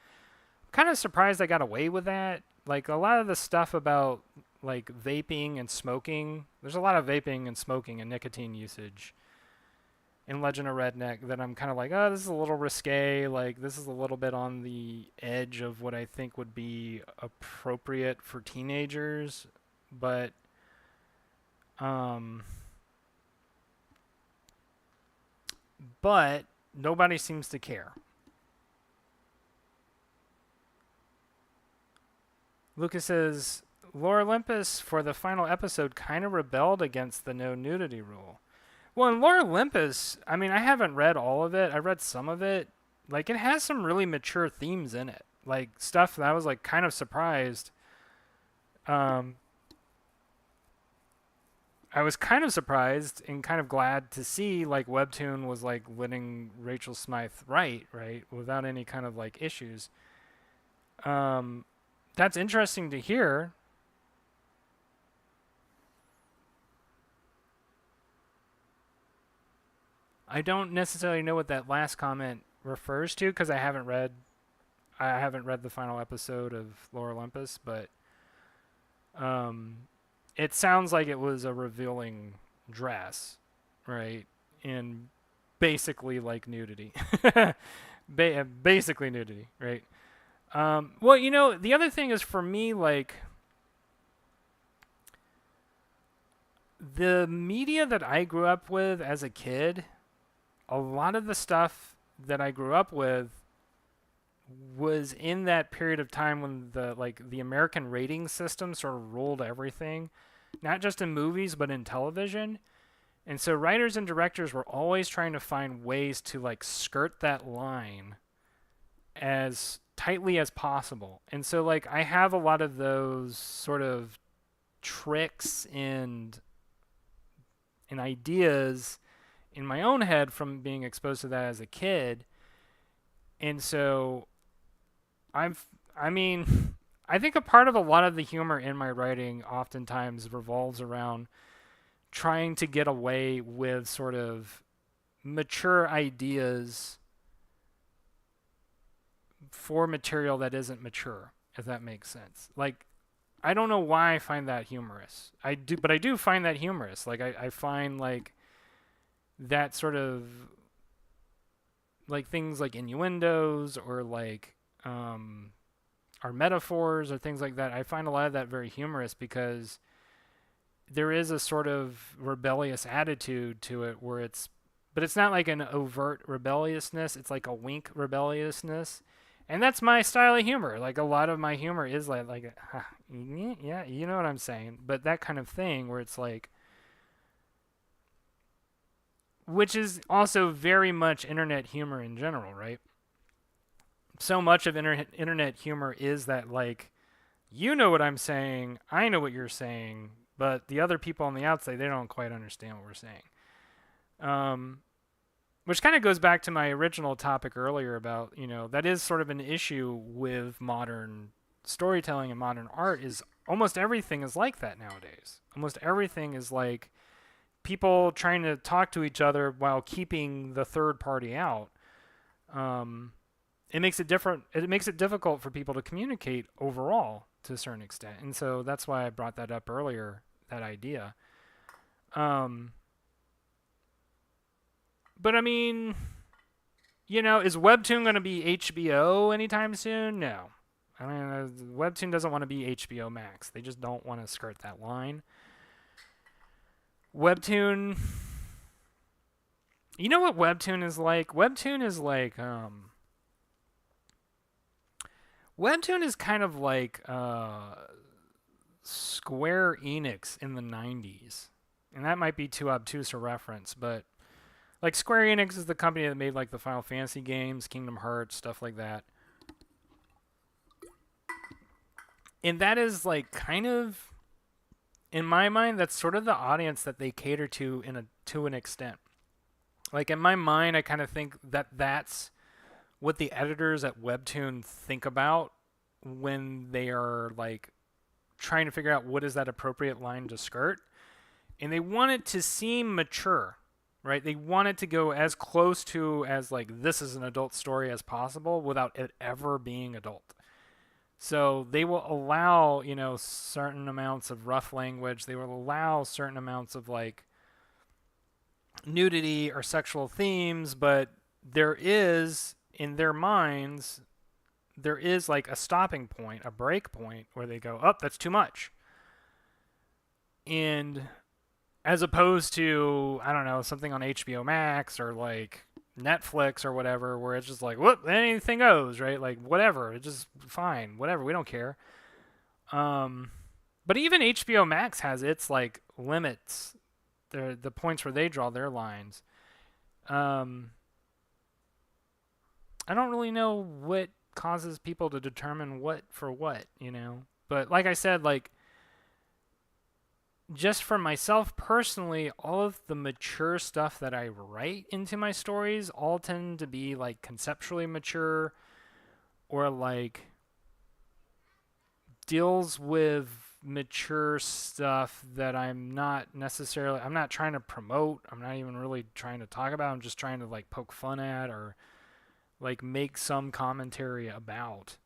kind of surprised I got away with that. Like a lot of the stuff about like vaping and smoking, there's a lot of vaping and smoking and nicotine usage in Legend of Redneck that I'm kind of like, oh, this is a little risque. Like, this is a little bit on the edge of what I think would be appropriate for teenagers. But, nobody seems to care. Lucas says, Lore Olympus for the final episode kind of rebelled against the no nudity rule. Well, in Lore Olympus, I mean, I haven't read all of it. I read some of it. Like, it has some really mature themes in it. Like, stuff that I was, like, kind of surprised. I was kind of surprised and kind of glad to see, like, Webtoon was, like, letting Rachel Smythe write, right? Without any kind of, like, issues. That's interesting to hear. I don't necessarily know what that last comment refers to because I haven't read the final episode of Lore Olympus, but it sounds like it was a revealing dress, right? And basically like nudity. Basically nudity, right? Well, the other thing is for me, like the media that I grew up with as a kid, a lot of the stuff that I grew up with was in that period of time when the American rating system sort of ruled everything, not just in movies but in television. And so writers and directors were always trying to find ways to like skirt that line as tightly as possible. And so like I have a lot of those sort of tricks and ideas in my own head from being exposed to that as a kid. And so I mean, I think a part of a lot of the humor in my writing oftentimes revolves around trying to get away with sort of mature ideas for material that isn't mature, if that makes sense. Like, I don't know why I find that humorous. But I do find that humorous. Like, I find like that sort of like things like innuendos or like our metaphors or things like that. I find a lot of that very humorous because there is a sort of rebellious attitude to it where but it's not like an overt rebelliousness. It's like a wink rebelliousness. And that's my style of humor. Like a lot of my humor is like yeah, you know what I'm saying. But that kind of thing where it's like, which is also very much internet humor in general, right? So much of internet humor is that like, you know what I'm saying, I know what you're saying, but the other people on the outside, they don't quite understand what we're saying. Which kind of goes back to my original topic earlier about, that is sort of an issue with modern storytelling and modern art is almost everything is like that nowadays. Almost everything is like people trying to talk to each other while keeping the third party out. It makes it different. It makes it difficult for people to communicate overall to a certain extent. And so that's why I brought that up earlier, that idea. But I mean, is Webtoon going to be HBO anytime soon? No. I mean, Webtoon doesn't want to be HBO Max. They just don't want to skirt that line. Webtoon, you know what Webtoon is like? Webtoon is like, Webtoon is kind of like Square Enix in the 90s. And that might be too obtuse a reference, but like Square Enix is the company that made like the Final Fantasy games, Kingdom Hearts, stuff like that. And that is like kind of, in my mind, that's sort of the audience that they cater to to an extent. Like in my mind, I kind of think that that's what the editors at Webtoon think about when they are like trying to figure out what is that appropriate line to skirt. And they want it to seem mature, right? They want it to go as close to as like this is an adult story as possible without it ever being adult. So they will allow, certain amounts of rough language. They will allow certain amounts of like nudity or sexual themes, but there is, in their minds, there is like a stopping point, a break point where they go, oh, that's too much. And as opposed to, I don't know, something on HBO Max or like Netflix or whatever, where it's just like, whoop, anything goes, right? Like, whatever, it's just fine, whatever, we don't care. But even HBO Max has its like limits, the points where they draw their lines. I don't really know what causes people to determine what for what, But like I said, like, just for myself personally, all of the mature stuff that I write into my stories all tend to be like conceptually mature or like deals with mature stuff that I'm not trying to promote. I'm not even really trying to talk about. I'm just trying to like poke fun at or like make some commentary about.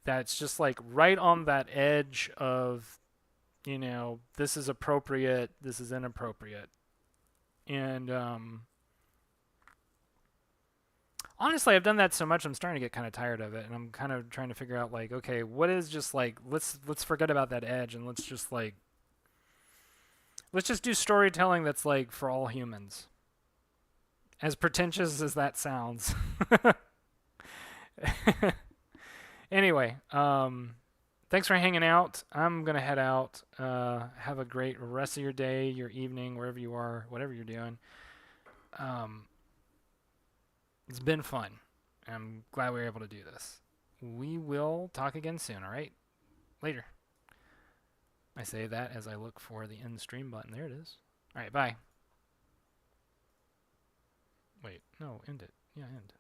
That's just like right on that edge of, this is appropriate, this is inappropriate. And Honestly, I've done that so much, I'm starting to get kind of tired of it, and I'm kind of trying to figure out like, okay, what is just like let's forget about that edge and let's just do storytelling that's like for all humans. As pretentious as that sounds. Anyway, thanks for hanging out. I'm gonna head out. Have a great rest of your day, your evening, wherever you are, whatever you're doing. Um, it's been fun. I'm glad we were able to do this. We will talk again soon. All right, later. I say that as I look for the end stream button. There it is. All right, bye. Wait, no, end it. Yeah, end.